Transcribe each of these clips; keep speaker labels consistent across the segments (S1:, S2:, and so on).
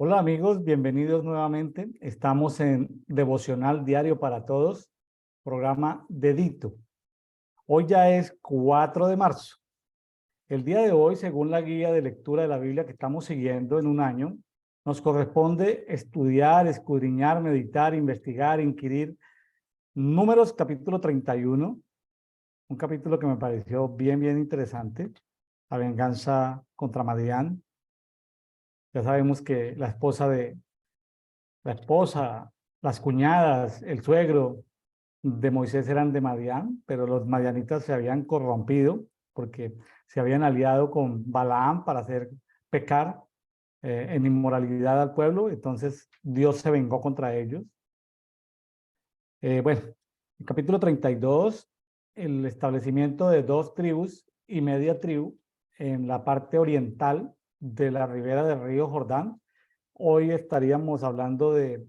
S1: Hola amigos, bienvenidos nuevamente. Estamos en Devocional Diario para Todos, programa Dedito. Hoy ya es 4 de marzo. El día de hoy, según la guía de lectura de la Biblia que estamos siguiendo en un año, nos corresponde estudiar, escudriñar, meditar, investigar, inquirir Números capítulo 31, un capítulo que me pareció bien interesante, la venganza contra Madián. Ya sabemos que la esposa, las cuñadas, el suegro de Moisés eran de Madián, pero los madianitas se habían corrompido porque se habían aliado con Balaam para hacer pecar en inmoralidad al pueblo. Entonces Dios se vengó contra ellos. Bueno, el capítulo 32, el establecimiento de dos tribus y media tribu en la parte oriental de la ribera del río Jordán. Hoy estaríamos hablando de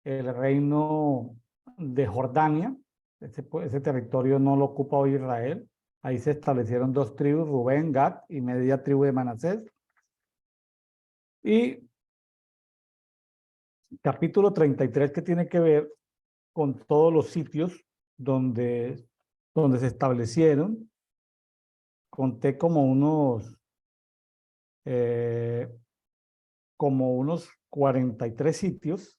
S1: el reino de Jordania. Ese territorio no lo ocupa hoy Israel. Ahí se establecieron dos tribus, Rubén, Gad y media tribu de Manasés. Y capítulo 33 que tiene que ver con todos los sitios donde se establecieron. Conté eh, como unos 43 sitios.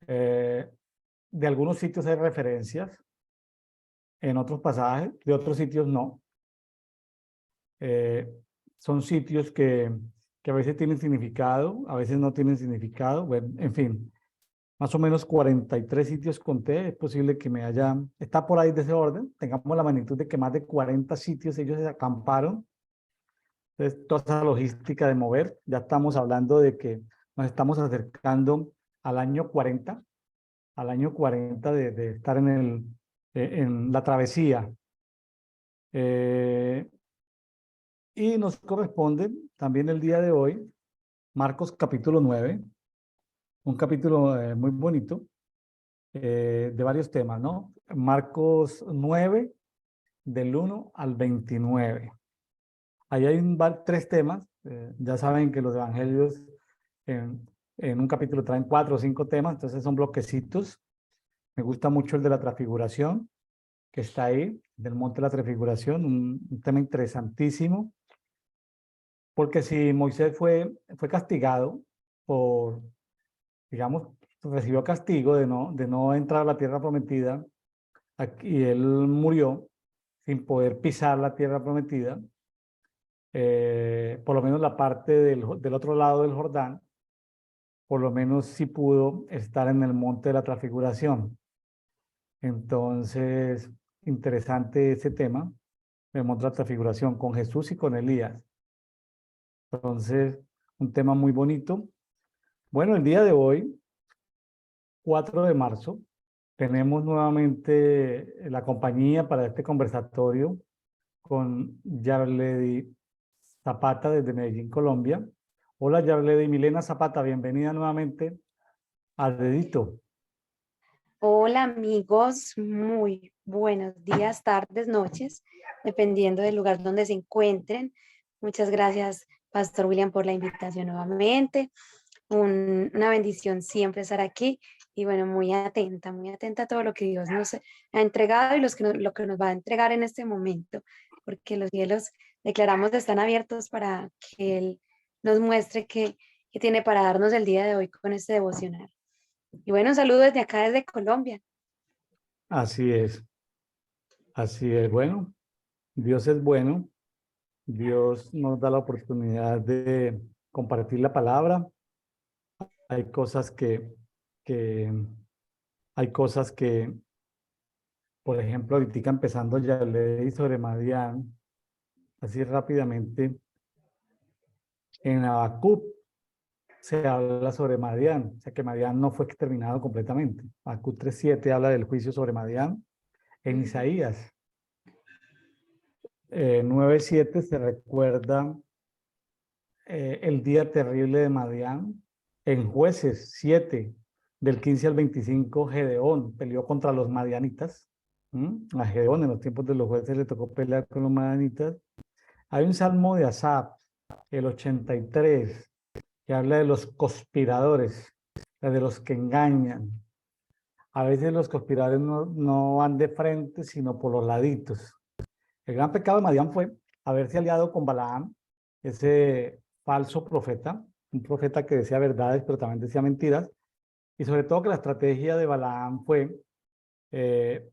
S1: De algunos sitios hay referencias, en otros pasajes, de otros sitios no. Son sitios que a veces tienen significado, a veces no tienen significado. Bueno, en fin, más o menos 43 sitios conté. Es posible que está por ahí de ese orden. Tengamos la magnitud de que más de 40 sitios ellos se acamparon. Entonces, toda esa logística de mover, ya estamos hablando de que nos estamos acercando al año 40, de estar en la travesía. Y nos corresponde también el día de hoy, Marcos capítulo 9, un capítulo muy bonito, de varios temas, ¿no? Marcos 9, del 1 al 29. Ahí hay tres temas. Ya saben que los evangelios en un capítulo traen 4 o 5 temas, entonces son bloquecitos. Me gusta mucho el de la transfiguración, que está ahí, del monte de la transfiguración, un tema interesantísimo, porque si Moisés fue castigado por, digamos, recibió castigo de no entrar a la tierra prometida, y él murió sin poder pisar la tierra prometida, por lo menos la parte del otro lado del Jordán, por lo menos sí pudo estar en el monte de la transfiguración. Entonces, interesante ese tema, el monte de la transfiguración con Jesús y con Elías. Entonces, un tema muy bonito. Bueno, el día de hoy, 4 de marzo, tenemos nuevamente la compañía para este conversatorio con Yarledi Zapata desde Medellín, Colombia. Hola Yarledi, Milena Zapata, bienvenida nuevamente a Dedito.
S2: Hola amigos, muy buenos días, tardes, noches, dependiendo del lugar donde se encuentren. Muchas gracias, Pastor William, por la invitación nuevamente. Una bendición siempre estar aquí y bueno, muy atenta a todo lo que Dios nos ha entregado y lo que nos va a entregar en este momento, porque los cielos declaramos están abiertos para que Él nos muestre qué tiene para darnos el día de hoy con este devocional. Y bueno, un saludo desde acá, desde Colombia.
S1: Así es, así es. Bueno, Dios es bueno. Dios nos da la oportunidad de compartir la palabra. Hay cosas que, hay cosas que, por ejemplo, ahorita empezando ya leí sobre Madián, así rápidamente. En Habacuc se habla sobre Madián, o sea que Madián no fue exterminado completamente. Habacuc 3:7 habla del juicio sobre Madián. En Isaías 9:7 se recuerda el día terrible de Madián. En Jueces 7, del 15 al 25, Gedeón peleó contra los madianitas. A Gedeón en los tiempos de los jueces le tocó pelear con los madianitas. Hay un salmo de Asaf, el 83, que habla de los conspiradores, de los que engañan. A veces los conspiradores no van de frente, sino por los laditos. El gran pecado de Madián fue haberse aliado con Balaam, ese falso profeta, un profeta que decía verdades, pero también decía mentiras, y sobre todo que la estrategia de Balaam eh,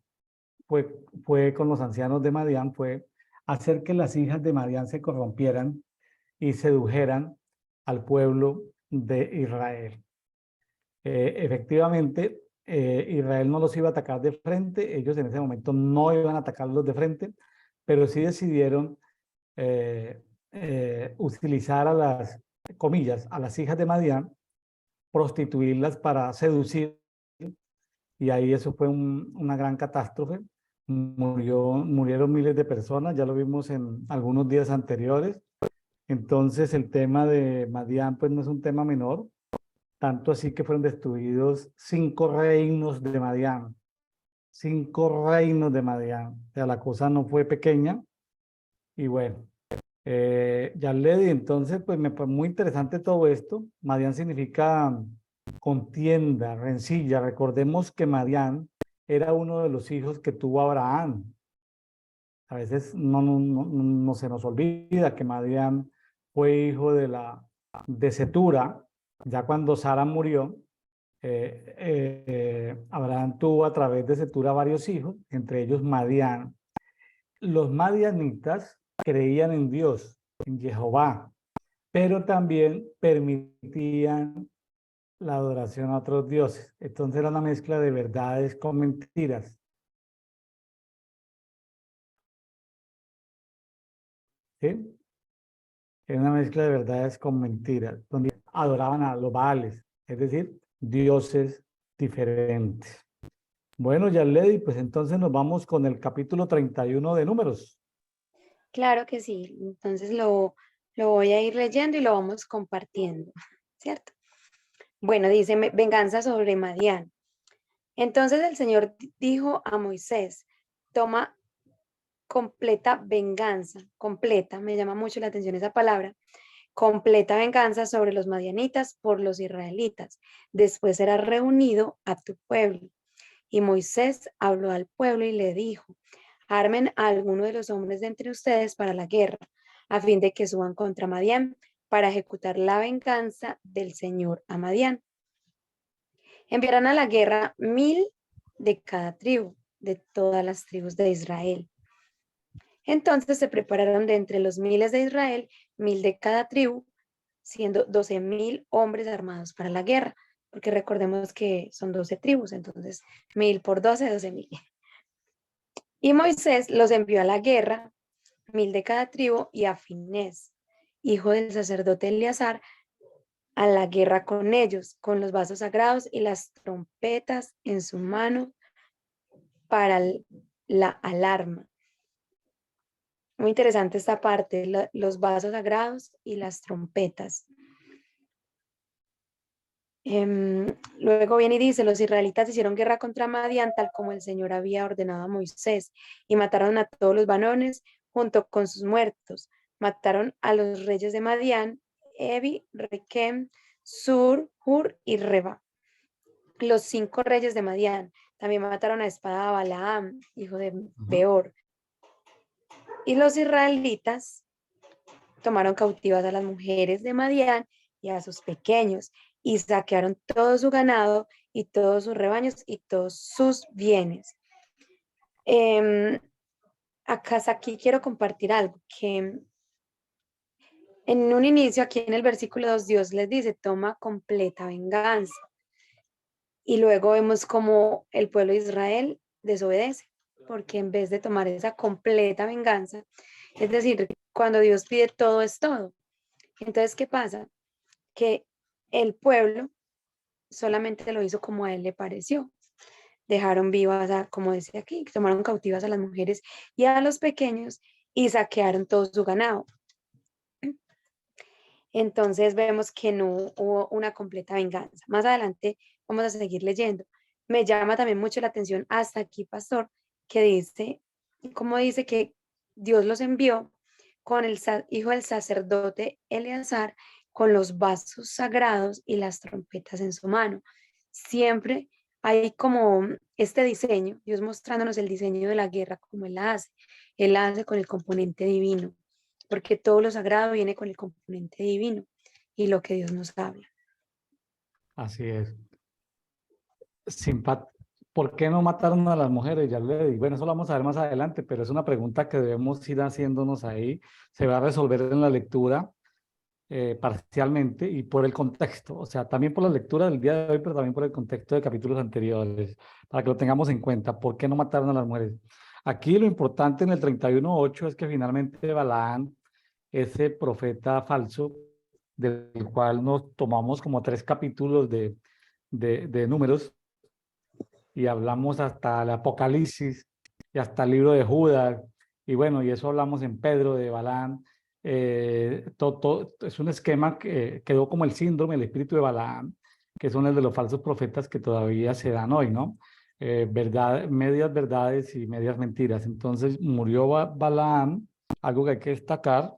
S1: fue con los ancianos de Madián, fue hacer que las hijas de Madián se corrompieran y sedujeran al pueblo de Israel. Efectivamente, Israel no los iba a atacar de frente, ellos en ese momento no iban a atacarlos de frente, pero sí decidieron utilizar a las, comillas, a las hijas de Madián, prostituirlas para seducir, y ahí eso fue una gran catástrofe. Murieron miles de personas, ya lo vimos en algunos días anteriores. Entonces el tema de Madián pues no es un tema menor, tanto así que fueron destruidos 5 reinos de Madián. 5 reinos de Madián. O sea, la cosa no fue pequeña. Y bueno, ya le di, entonces pues me fue muy interesante todo esto. Madián significa contienda, rencilla. Recordemos que Madián era uno de los hijos que tuvo Abraham. A veces no se nos olvida que Madián fue hijo de Cetura. Ya cuando Sara murió, Abraham tuvo a través de Cetura varios hijos, entre ellos Madián. Los madianitas creían en Dios, en Jehová, pero también permitían la adoración a otros dioses. Entonces era una mezcla de verdades con mentiras. ¿Sí? Era una mezcla de verdades con mentiras, donde adoraban a los Baales, es decir, dioses diferentes. Bueno, Yarledi, pues entonces nos vamos con el capítulo 31 de Números.
S2: Claro que sí. Entonces lo voy a ir leyendo y lo vamos compartiendo, ¿cierto? Bueno, dice venganza sobre Madián. Entonces el Señor dijo a Moisés, toma completa venganza, completa, me llama mucho la atención esa palabra, completa venganza sobre los madianitas por los israelitas. Después será reunido a tu pueblo. Y Moisés habló al pueblo y le dijo, armen a alguno de los hombres de entre ustedes para la guerra, a fin de que suban contra Madián para ejecutar la venganza del Señor a Madián. Enviarán a la guerra 1000 de cada tribu, de todas las tribus de Israel. Entonces se prepararon de entre los miles de Israel, 1000 de cada tribu, siendo 12,000 hombres armados para la guerra, porque recordemos que son 12 tribus, entonces 1000 por 12, 12,000. Y Moisés los envió a la guerra, 1000 de cada tribu, y a Finés, hijo del sacerdote Eleazar, a la guerra con ellos, con los vasos sagrados y las trompetas en su mano para la alarma. Muy interesante esta parte, los vasos sagrados y las trompetas. Luego viene y dice, los israelitas hicieron guerra contra Madián tal como el Señor había ordenado a Moisés y mataron a todos los varones junto con sus muertos. Mataron a los reyes de Madián, Evi, Requem, Sur, Hur y Reba. Los 5 reyes de Madián también mataron a espada a Balaam, hijo de Beor. Y los israelitas tomaron cautivas a las mujeres de Madián y a sus pequeños y saquearon todo su ganado y todos sus rebaños y todos sus bienes. Aquí quiero compartir algo que en un inicio, aquí en el versículo 2, Dios les dice, toma completa venganza. Y luego vemos como el pueblo de Israel desobedece, porque en vez de tomar esa completa venganza, es decir, cuando Dios pide todo es todo. Entonces, ¿qué pasa? Que el pueblo solamente lo hizo como a él le pareció. Dejaron vivas, como dice aquí, tomaron cautivas a las mujeres y a los pequeños y saquearon todo su ganado. Entonces vemos que no hubo una completa venganza. Más adelante vamos a seguir leyendo. Me llama también mucho la atención hasta aquí, pastor, que dice, como dice que Dios los envió con el hijo del sacerdote Eleazar con los vasos sagrados y las trompetas en su mano. Siempre hay como este diseño, Dios mostrándonos el diseño de la guerra como Él la hace con el componente divino, porque todo lo sagrado viene con el componente divino y lo que Dios nos habla.
S1: Así es. Simpat ¿Por qué no mataron a las mujeres? Ya le digo, bueno, eso lo vamos a ver más adelante, pero es una pregunta que debemos ir haciéndonos ahí. Se va a resolver en la lectura parcialmente y por el contexto, o sea, también por la lectura del día de hoy, pero también por el contexto de capítulos anteriores, para que lo tengamos en cuenta. ¿Por qué no mataron a las mujeres? Aquí lo importante en el 31:8 es que finalmente Balaán, ese profeta falso, del cual nos tomamos como 3 capítulos de números, y hablamos hasta el Apocalipsis y hasta el libro de Judas, y bueno, y eso hablamos en Pedro de Balaam. Es un esquema que quedó como el síndrome, el espíritu de Balaam, que son el de los falsos profetas que todavía se dan hoy, ¿no? Medias verdades y medias mentiras. Entonces murió Balaam, algo que hay que destacar.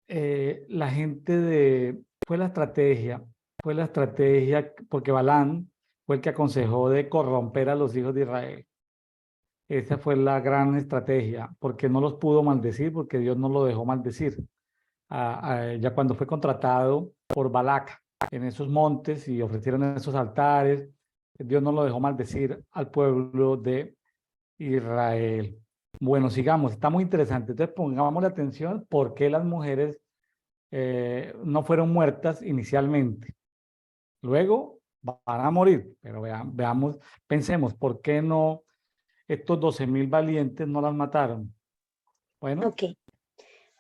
S1: La gente fue la estrategia, porque Balaam fue el que aconsejó de corromper a los hijos de Israel. Esa fue la gran estrategia, porque no los pudo maldecir, porque Dios no lo dejó maldecir. Ya cuando fue contratado por Balac en esos montes y ofrecieron esos altares, Dios no lo dejó maldecir al pueblo de Israel. Bueno, sigamos, está muy interesante. Entonces pongamos la atención por qué las mujeres no fueron muertas inicialmente. Luego van a morir, pero veamos, pensemos, ¿por qué no estos 12,000 valientes no las mataron? Bueno,
S2: Ok,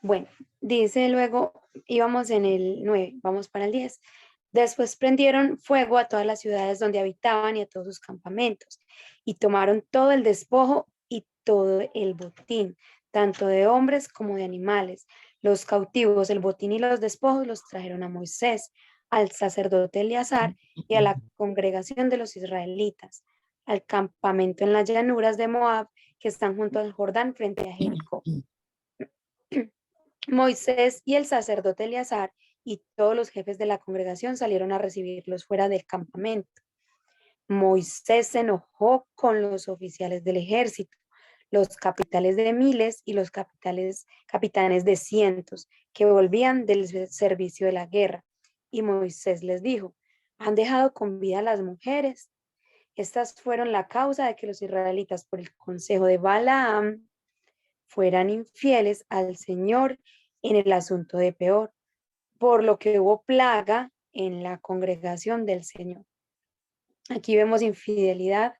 S2: bueno, dice luego, íbamos en el 9, vamos para el 10. Después prendieron fuego a todas las ciudades donde habitaban y a todos sus campamentos, y tomaron todo el despojo y todo el botín, tanto de hombres como de animales. Los cautivos, el botín y los despojos los trajeron a Moisés, al sacerdote Eleazar y a la congregación de los israelitas, al campamento en las llanuras de Moab, que están junto al Jordán frente a Jericó. Moisés y el sacerdote Eleazar y todos los jefes de la congregación salieron a recibirlos fuera del campamento. Moisés se enojó con los oficiales del ejército, los capitanes de miles y los capitanes de cientos que volvían del servicio de la guerra. Y Moisés les dijo, ¿han dejado con vida a las mujeres? Estas fueron la causa de que los israelitas, por el consejo de Balaam, fueran infieles al Señor en el asunto de Peor, por lo que hubo plaga en la congregación del Señor. Aquí vemos infidelidad,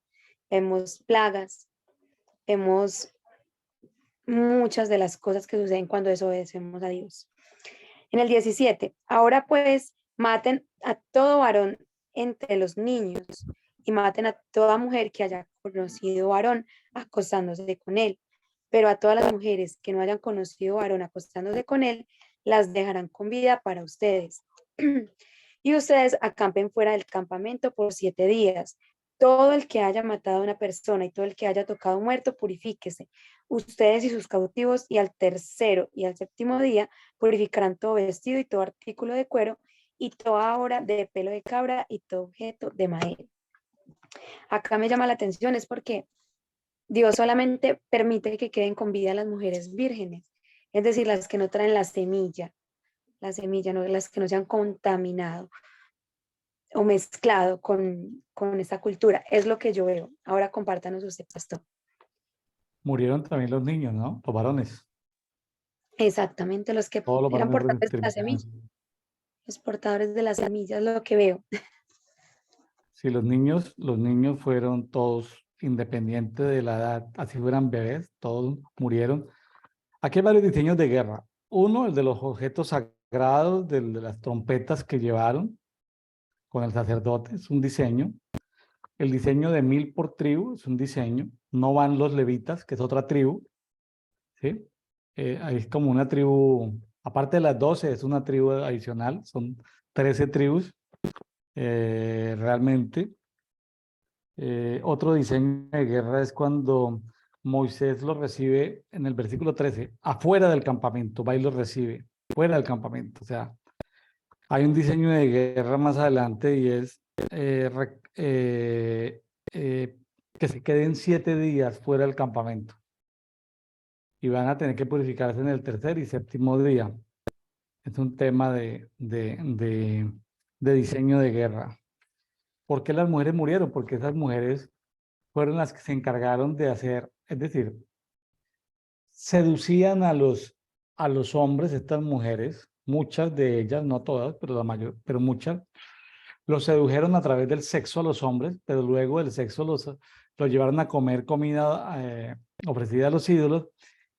S2: vemos plagas, vemos muchas de las cosas que suceden cuando desobedecemos a Dios. En el 17, ahora pues maten a todo varón entre los niños y maten a toda mujer que haya conocido varón acostándose con él, pero a todas las mujeres que no hayan conocido varón acostándose con él, las dejarán con vida para ustedes. Y ustedes acampen fuera del campamento por 7 días. Todo el que haya matado a una persona y todo el que haya tocado muerto, purifíquese. Ustedes y sus cautivos, y al tercero y al séptimo día purificarán todo vestido y todo artículo de cuero y toda obra de pelo de cabra y todo objeto de madera. Acá me llama la atención es porque Dios solamente permite que queden con vida las mujeres vírgenes, es decir, las que no traen la semilla, no, las que no se han contaminado o mezclado con esta cultura. Es lo que yo veo. Ahora compártanos usted, pastor.
S1: murieron también los niños, ¿no? Los varones.
S2: Exactamente, los que
S1: Todos los
S2: eran
S1: varones
S2: portadores de la
S1: terminaron.
S2: semilla, los portadores de la semilla, es lo que veo.
S1: Sí, los niños fueron todos, independiente de la edad, así fueran bebés, todos murieron. Aquí hay varios diseños de guerra. Uno, el de los objetos sagrados, de las trompetas que llevaron con el sacerdote, es un diseño. El diseño de 1,000 por tribu es un diseño. No van los levitas, que es otra tribu, ¿sí? Ahí es como una tribu, aparte de las 12, es una tribu adicional, son 13 tribus realmente. Otro diseño de guerra es cuando Moisés lo recibe en el versículo 13, afuera del campamento, va y lo recibe. fuera del campamento. O sea, hay un diseño de guerra más adelante y es que se queden 7 días fuera del campamento y van a tener que purificarse en el tercer y séptimo día. Es un tema de diseño de guerra. ¿Por qué las mujeres murieron? Porque esas mujeres fueron las que se encargaron de hacer, es decir, seducían a los hombres, estas mujeres, muchas de ellas, no todas, pero la mayor, pero muchas, los sedujeron a través del sexo a los hombres, pero luego el sexo los llevaron a comer comida ofrecida a los ídolos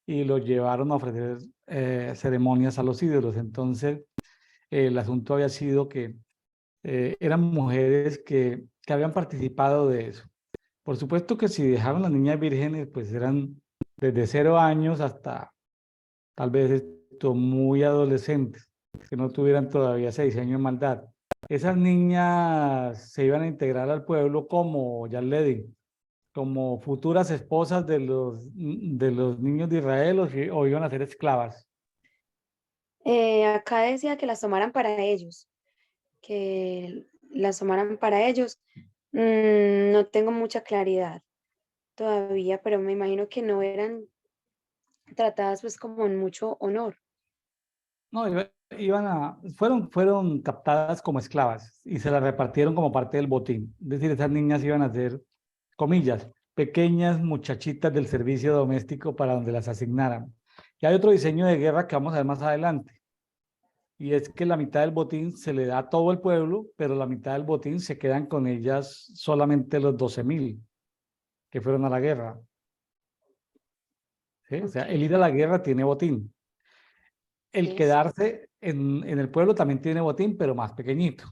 S1: y los llevaron a ofrecer ceremonias a los ídolos. Entonces, el asunto había sido que eran mujeres que habían participado de eso. Por supuesto que si dejaron las niñas vírgenes, pues eran desde 0 años hasta tal vez muy adolescentes, que no tuvieran todavía ese diseño de maldad. Esas niñas se iban a integrar al pueblo como, ya le digo, como futuras esposas de los niños de Israel o iban a ser esclavas.
S2: Acá decía que las tomaran para ellos, que las tomaran para ellos. No tengo mucha claridad todavía, pero me imagino que no eran tratadas pues como en mucho honor.
S1: No, fueron captadas como esclavas y se las repartieron como parte del botín. Es decir, esas niñas iban a ser, comillas, pequeñas muchachitas del servicio doméstico para donde las asignaran. Y hay otro diseño de guerra que vamos a ver más adelante. Y es que la mitad del botín se le da a todo el pueblo, pero la mitad del botín se quedan con ellas solamente los 12.000 que fueron a la guerra. ¿Sí? O sea, el ir a
S2: Ok,
S1: la guerra tiene botín. El
S2: es,
S1: quedarse en el pueblo también tiene botín, pero más pequeñito.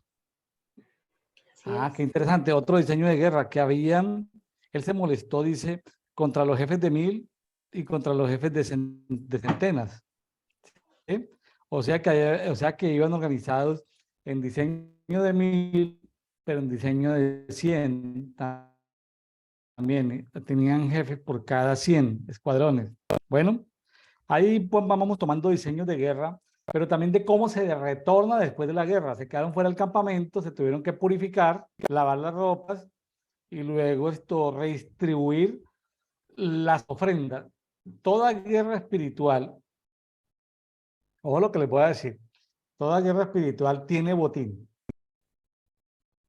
S2: así
S1: Ah, qué
S2: es.
S1: interesante. Otro diseño de guerra que habían, él se molestó, dice, contra los jefes de 1.000 y contra los jefes de centenas. ¿Sí? O sea que iban organizados en diseño de 1.000, pero en diseño de 100 también. Tenían jefes por cada 100 escuadrones. Bueno, ahí pues vamos tomando diseños de guerra, pero también de cómo se retorna después de la guerra. Se quedaron fuera del campamento, se tuvieron que purificar, lavar las ropas y luego redistribuir las ofrendas. Toda guerra espiritual, ojo lo que les voy a decir, toda guerra espiritual tiene botín,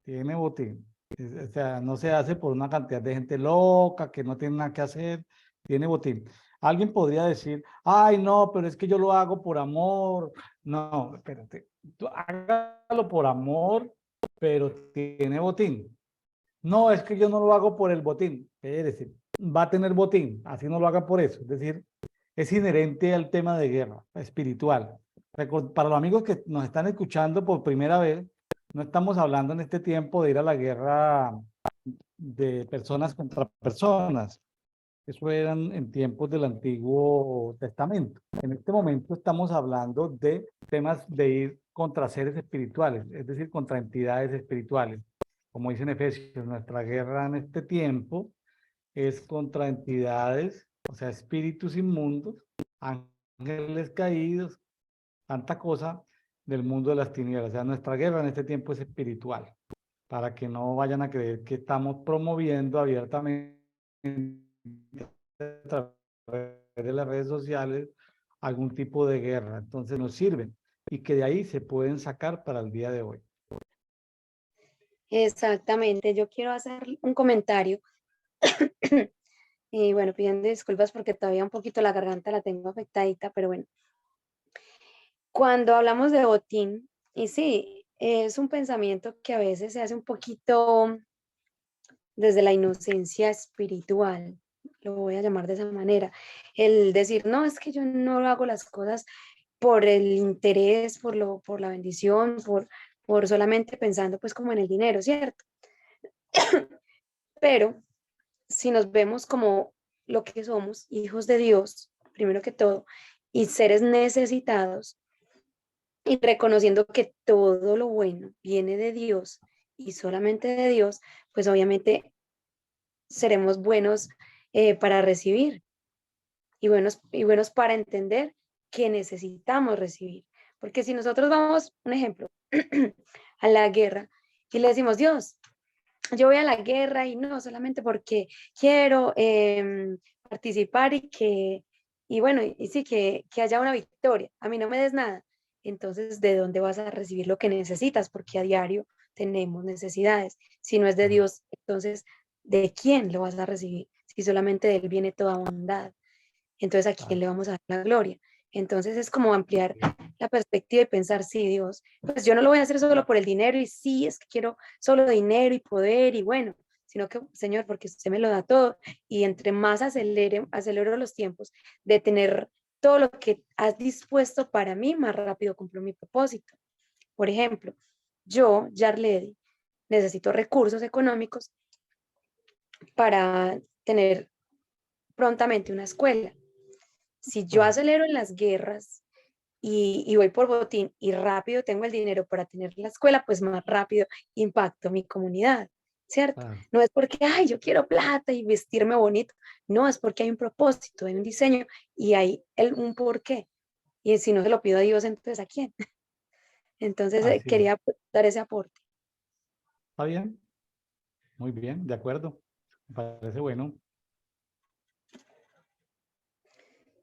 S1: tiene botín. O sea, no se hace por una cantidad de gente loca que no tiene nada que hacer, tiene botín. Alguien podría decir, ay, no, pero es que yo lo hago por amor. No, espérate, tú hágalo por amor, pero tiene botín. No, es que yo no lo hago por el botín. Es decir, va a tener botín, así no lo haga por eso. Es decir, es inherente al tema de guerra espiritual. Para los amigos que nos están escuchando por primera vez, no estamos hablando en este tiempo de ir a la guerra de personas contra personas. Eso eran en tiempos del Antiguo Testamento. En este momento estamos hablando de temas de ir contra seres espirituales, es decir, contra entidades espirituales. Como dice en Efesios, nuestra guerra en este tiempo es contra entidades, o sea, espíritus inmundos, ángeles caídos, tanta cosa del mundo de las tinieblas. O sea, nuestra guerra en este tiempo es espiritual, para que no vayan a creer que estamos promoviendo abiertamente a través de las redes sociales algún tipo de guerra. Entonces nos sirven y que de ahí se pueden sacar para el día de hoy.
S2: Exactamente, yo quiero hacer un comentario y bueno, pidiendo disculpas porque todavía un poquito la garganta la tengo afectadita, pero bueno, cuando hablamos de botín, y sí, es un pensamiento que a veces se hace un poquito desde la inocencia espiritual, lo voy a llamar de esa manera, el decir, no, es que yo no hago las cosas por el interés, por la bendición, por solamente pensando pues como en el dinero, ¿cierto? Pero si nos vemos como lo que somos, hijos de Dios, primero que todo, y seres necesitados, y reconociendo que todo lo bueno viene de Dios y solamente de Dios, pues obviamente seremos buenos para recibir y buenos para entender que necesitamos recibir. Porque si nosotros vamos, un ejemplo, a la guerra y le decimos, Dios, yo voy a la guerra y no solamente porque quiero participar y bueno, y sí, que haya una victoria, a mí no me des nada. Entonces, ¿de dónde vas a recibir lo que necesitas? Porque a diario tenemos necesidades. Si no es de Dios, entonces, ¿de quién lo vas a recibir? Si solamente de Él viene toda bondad. Entonces, ¿a quién le vamos a dar la gloria? Entonces es como ampliar la perspectiva y pensar, sí, Dios, pues yo no lo voy a hacer solo por el dinero y sí, es que quiero solo dinero y poder y bueno, sino que, Señor, porque usted me lo da todo y entre más acelero los tiempos de tener todo lo que has dispuesto para mí, más rápido cumplo mi propósito. Por ejemplo, yo, Yarledi, necesito recursos económicos para tener prontamente una escuela. Si yo acelero en las guerras y voy por botín y rápido tengo el dinero para tener la escuela, pues más rápido impacto mi comunidad, ¿cierto?
S1: Claro.
S2: No es porque, ay, yo quiero plata y vestirme bonito, no, es porque hay un propósito, hay un diseño y hay un porqué. Y si no se lo pido a Dios, entonces ¿a quién? Entonces
S1: Así es.
S2: quería dar ese aporte.
S1: ¿Está bien? Muy bien, de acuerdo. Me parece bueno.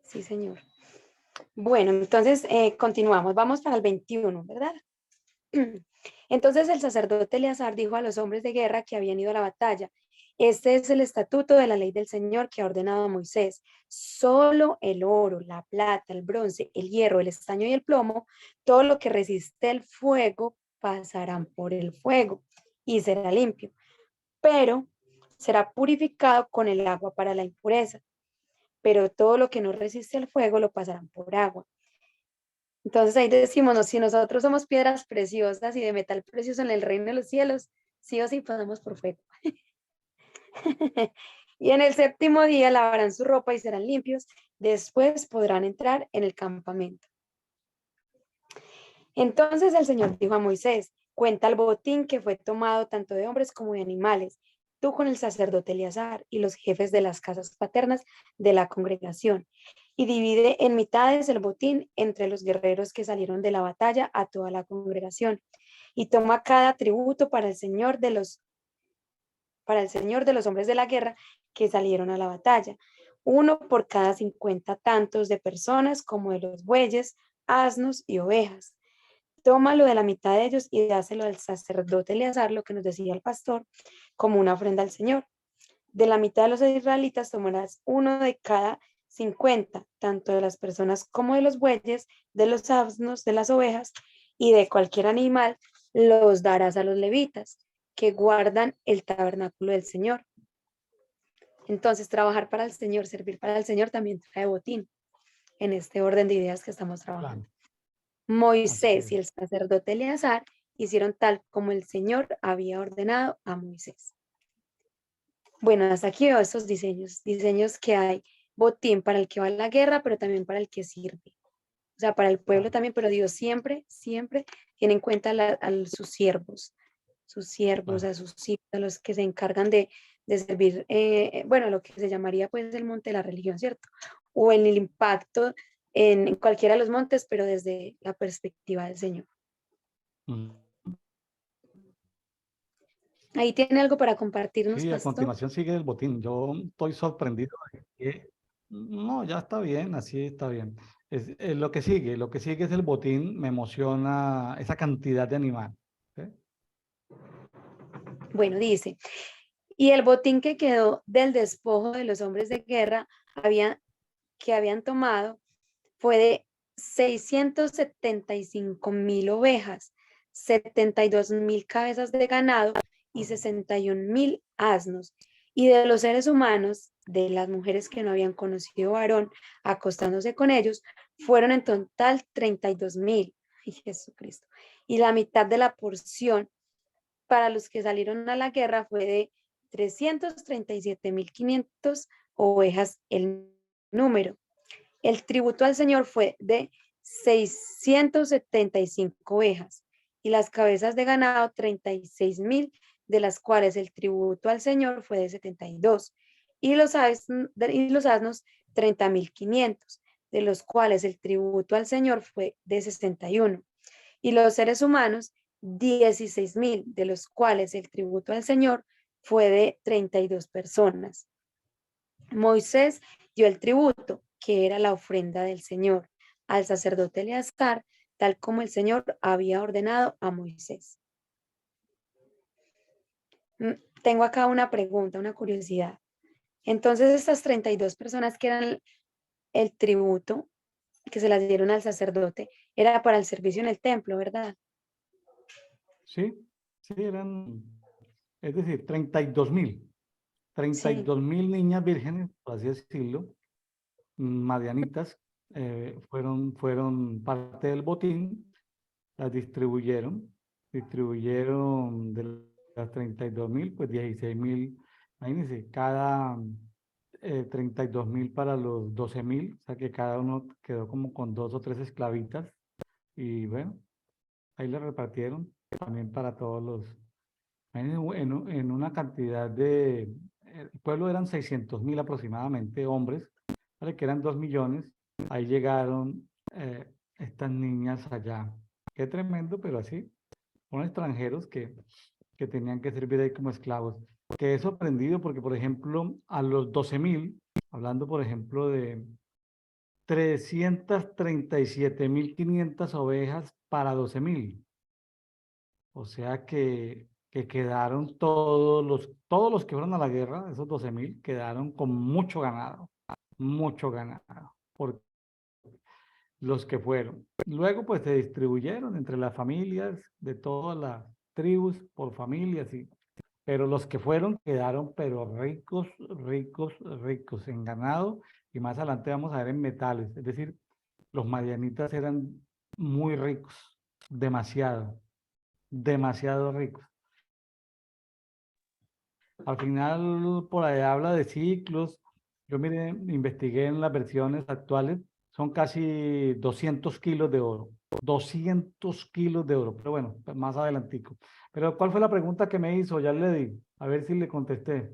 S2: Sí, señor. Bueno, entonces continuamos, vamos para el 21, ¿verdad? Entonces el sacerdote Eleazar dijo a los hombres de guerra que habían ido a la batalla, este es el estatuto de la ley del Señor que ha ordenado a Moisés. Solo el oro, la plata, el bronce, el hierro, el estaño y el plomo, todo lo que resiste el fuego, pasarán por el fuego y será limpio, pero será purificado con el agua para la impureza. Pero todo lo que no resiste el fuego lo pasarán por agua. Entonces ahí decimos, no, si nosotros somos piedras preciosas y de metal precioso en el reino de los cielos, sí o sí pasamos por fuego. Y en el séptimo día lavarán su ropa y serán limpios, después podrán entrar en el campamento. Entonces el Señor dijo a Moisés, cuenta el botín que fue tomado tanto de hombres como de animales, tú con el sacerdote Eleazar y los jefes de las casas paternas de la congregación, y divide en mitades el botín entre los guerreros que salieron de la batalla a toda la congregación, y toma cada tributo para el Señor de los hombres de la guerra que salieron a la batalla, uno por cada 50 tantos de personas como de los bueyes, asnos y ovejas. Tómalo de la mitad de ellos y dáselo al sacerdote Eleazar, lo que nos decía el pastor, como una ofrenda al Señor. De la mitad de los israelitas tomarás uno de cada 50, tanto de las personas como de los bueyes, de los asnos, de las ovejas y de cualquier animal, los darás a los levitas, que guardan el tabernáculo del Señor. Entonces, trabajar para el Señor, servir para el Señor también trae botín en este orden de ideas que estamos trabajando.
S1: Claro. Así
S2: Moisés y
S1: es.
S2: el sacerdote Eleazar hicieron tal como el Señor había ordenado a Moisés. Bueno, hasta aquí veo estos diseños que hay botín para el que va a la guerra, pero también para el que sirve. O sea, para el pueblo
S1: Claro.
S2: también, pero Dios siempre, siempre tiene en cuenta sus siervos,
S1: Claro.
S2: a sus hijos, a los que se encargan de servir, bueno, lo que se llamaría pues el monte de la religión, ¿cierto? O en el impacto en cualquiera de los montes, pero desde la perspectiva del Señor.
S1: Mm.
S2: Ahí tiene algo para compartirnos,
S1: Sí, a
S2: pastor.
S1: continuación sigue el botín. Yo estoy sorprendido de que no, ya está bien, así está bien. Lo que sigue es el botín, me emociona esa cantidad de animal. ¿Sí?
S2: Bueno, dice, y el botín que quedó del despojo de los hombres de guerra que habían tomado fue de 675,000 ovejas, 72,000 cabezas de ganado y 61,000 asnos. Y de los seres humanos, de las mujeres que no habían conocido varón, acostándose con ellos, fueron en total 32,000. Ay, Jesucristo. Y la mitad de la porción para los que salieron a la guerra fue de 337,500 ovejas el número. El tributo al Señor fue de 675 ovejas y las cabezas de ganado 36,000, de las cuales el tributo al Señor fue de 72 y los asnos 30,500. de los cuales el tributo al Señor fue de 61. Y los seres humanos, 16,000, de los cuales el tributo al Señor fue de 32 personas. Moisés dio el tributo, que era la ofrenda del Señor, al sacerdote Eleazar, tal como el Señor había ordenado a Moisés. Tengo acá una pregunta, una curiosidad. Entonces, estas 32 personas que eran el tributo, que se las dieron al sacerdote, era para el servicio en el templo, ¿verdad?
S1: Sí, sí, eran, es decir, 32,000.
S2: Sí.
S1: 32,000 niñas vírgenes, por así decirlo, madianitas, fueron parte del botín, las distribuyeron de las 32,000, pues 16,000, imagínense, cada 32,000 para los 12,000, o sea que cada uno quedó como con 2 o 3 esclavitas, y bueno, ahí le repartieron también para todos los, en una cantidad de, el pueblo eran 600,000 aproximadamente hombres, ¿vale? Que eran 2 millones, ahí llegaron estas niñas allá. Qué tremendo, pero así, son extranjeros que tenían que servir ahí como esclavos. Quedé sorprendido porque, por ejemplo, a los 12,000, hablando, por ejemplo, de 337,500 ovejas para 12,000. O sea que quedaron todos los que fueron a la guerra, esos 12,000, quedaron con mucho ganado, por los que fueron. Luego, pues se distribuyeron entre las familias de todas las tribus, por familias, pero los que fueron quedaron, pero ricos, ricos, ricos en ganado, y más adelante vamos a ver en metales. Es decir, los madianitas eran muy ricos, demasiado, demasiado ricos. Al final, por ahí habla de ciclos. Yo mire, investigué en las versiones actuales, son casi 200 kilos de oro. 200 kilos de oro, pero bueno, más adelantico. Pero ¿cuál fue la pregunta que me hizo? Ya le di, a ver si le contesté.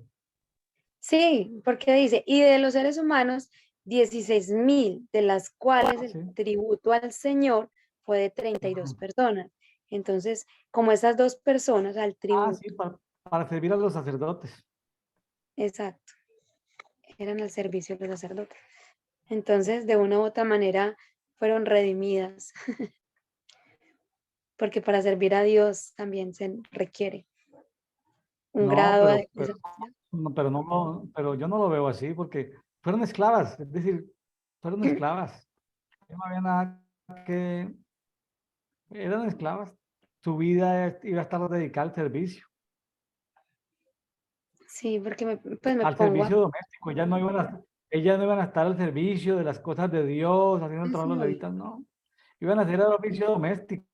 S2: Sí, porque dice, y de los seres humanos, 16,000, de las cuales el
S1: Sí.
S2: tributo al Señor fue de 32 personas. Entonces, como esas dos personas al
S1: Sí,
S2: tributo,
S1: para servir a los sacerdotes.
S2: exacto, eran al servicio de los sacerdotes. Entonces, de una u otra manera, fueron redimidas, porque para servir a Dios también se requiere un
S1: No,
S2: grado
S1: pero,
S2: de
S1: pero, no, pero, no, pero yo no lo veo así porque fueron esclavas, es decir, fueron esclavas. No había nada que, eran esclavas. Su vida iba a estar dedicada al servicio.
S2: Sí, porque pues me
S1: Al
S2: pongo a...
S1: servicio doméstico. Ellas no iban a estar al servicio de las cosas de Dios, haciendo el trabajo de los
S2: Ujú.
S1: levitas, no. Iban a hacer el oficio doméstico,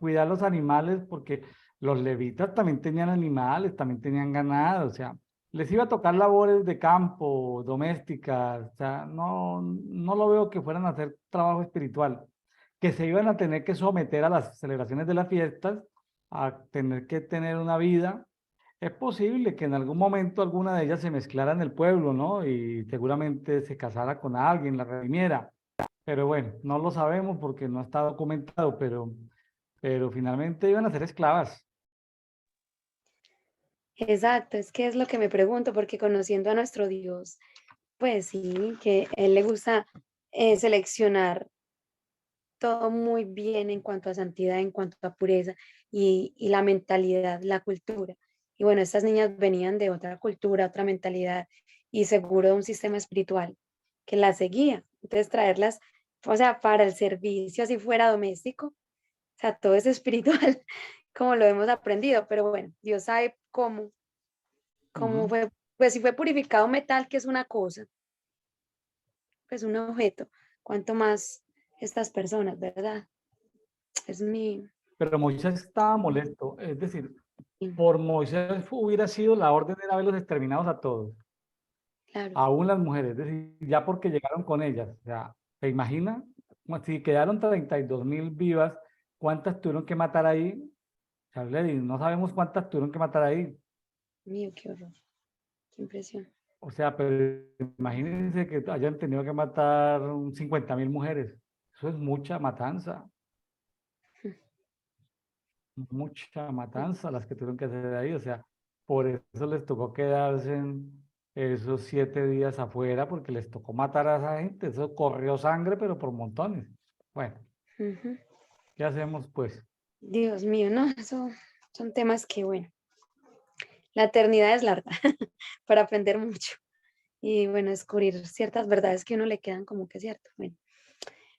S1: cuidar los animales, porque los levitas también tenían animales, también tenían ganado, o sea, les iba a tocar labores de campo, domésticas, o sea, no lo veo que fueran a hacer trabajo espiritual, que se iban a tener que someter a las celebraciones de las fiestas, a tener que tener una vida. Es posible que en algún momento alguna de ellas se mezclara en el pueblo, ¿no? Y seguramente se casara con alguien, la redimiera. Pero bueno, no lo sabemos porque no está documentado, pero finalmente iban a ser esclavas.
S2: Exacto, es que es lo que me pregunto, porque conociendo a nuestro Dios, pues sí, que Él le gusta seleccionar todo muy bien en cuanto a santidad, en cuanto a pureza y la mentalidad, la cultura. Y bueno, estas niñas venían de otra cultura, otra mentalidad y seguro de un sistema espiritual que las seguía. Entonces traerlas, o sea, para el servicio, así fuera doméstico, o sea, todo es espiritual, como lo hemos aprendido, pero bueno, Dios sabe cómo
S1: Ujú.
S2: fue, pues si fue purificado metal, que es una cosa, pues un objeto, cuanto más estas personas, ¿verdad? Es mi...
S1: Pero Moisés estaba molesto, es decir, por Moisés hubiera sido la orden de haberlos exterminados a todos,
S2: Claro,
S1: aún las mujeres, es decir, ya porque llegaron con ellas. O sea, ¿se imagina? Como si quedaron 32,000 vivas, ¿cuántas tuvieron que matar ahí? O sea, Lady, no sabemos cuántas tuvieron que matar ahí.
S2: mío, qué horror, qué impresión.
S1: O sea, pero imagínense que hayan tenido que matar 50.000 mujeres. Eso es mucha matanza, mucha matanza las que tuvieron que hacer ahí. O sea, por eso les tocó quedarse en esos 7 días afuera, porque les tocó matar a esa gente. Eso corrió sangre, pero por montones. Bueno,
S2: Ujú.
S1: ¿qué hacemos pues?
S2: Dios mío, ¿no? Eso son temas que, bueno, la eternidad es larga para aprender mucho y, bueno, descubrir ciertas verdades que a uno le quedan como que cierto.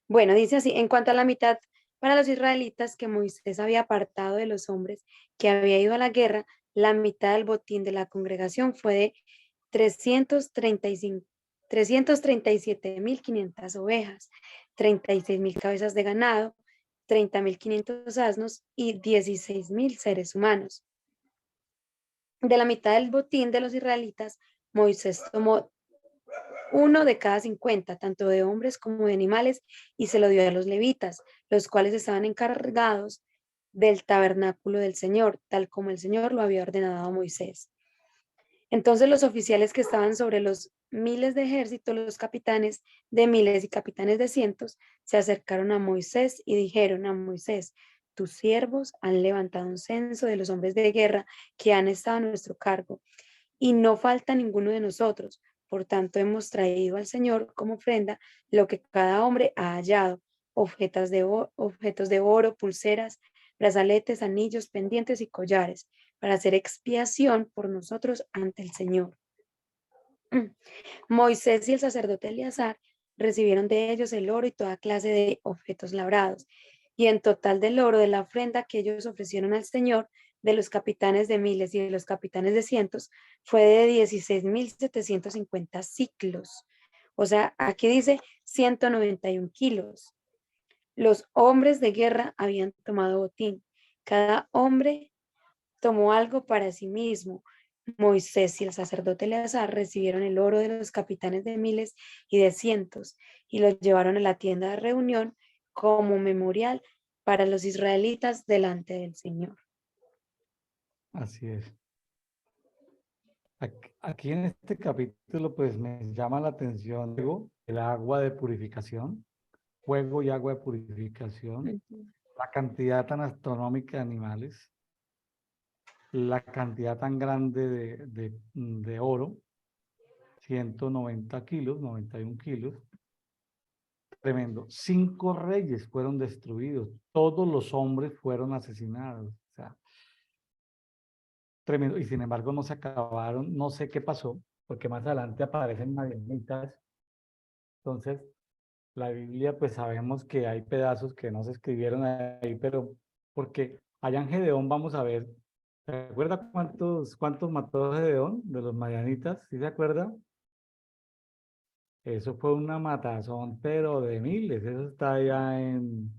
S2: Bueno, dice así, en cuanto a la mitad para los israelitas que Moisés había apartado de los hombres que había ido a la guerra, la mitad del botín de la congregación fue de 335 337.500 ovejas, 36.000 cabezas de ganado, 30.500 asnos y 16.000 seres humanos. De la mitad del botín de los israelitas, Moisés tomó uno de cada 50, tanto de hombres como de animales, y se lo dio a los levitas, los cuales estaban encargados del tabernáculo del Señor, tal como el Señor lo había ordenado a Moisés. Entonces los oficiales que estaban sobre los miles de ejércitos, los capitanes de miles y capitanes de cientos, se acercaron a Moisés y dijeron a Moisés: tus siervos han levantado un censo de los hombres de guerra que han estado a nuestro cargo, y no falta ninguno de nosotros. Por tanto, hemos traído al Señor como ofrenda lo que cada hombre ha hallado: objetos de oro, pulseras, brazaletes, anillos, pendientes y collares, para hacer expiación por nosotros ante el Señor. Moisés y el sacerdote Eleazar recibieron de ellos el oro y toda clase de objetos labrados, y en total del oro de la ofrenda que ellos ofrecieron al Señor, de los capitanes de miles y de los capitanes de cientos, fue de 16.750 ciclos. O sea, aquí dice 191 kilos. Los hombres de guerra habían tomado botín. Cada hombre tomó algo para sí mismo. Moisés y el sacerdote Eleazar recibieron el oro de los capitanes de miles y de cientos y lo llevaron a la tienda de reunión como memorial para los israelitas delante del Señor.
S1: Así es. Aquí en este capítulo, pues me llama la atención el agua de purificación, fuego y agua de purificación,
S2: Ujú.
S1: la cantidad tan astronómica de animales, la cantidad tan grande de oro, 190 kilos, 91 kilos, tremendo. 5 reyes fueron destruidos, todos los hombres fueron asesinados, o sea, tremendo. Y sin embargo no se acabaron, no sé qué pasó, porque más adelante aparecen madianitas. Entonces, la Biblia, pues sabemos que hay pedazos que no se escribieron ahí, pero porque allá en Gedeón vamos a ver, ¿se acuerda cuántos mató Gedeón de los madianitas? ¿Sí se acuerda? Eso fue una matazón, pero de miles. Eso está allá en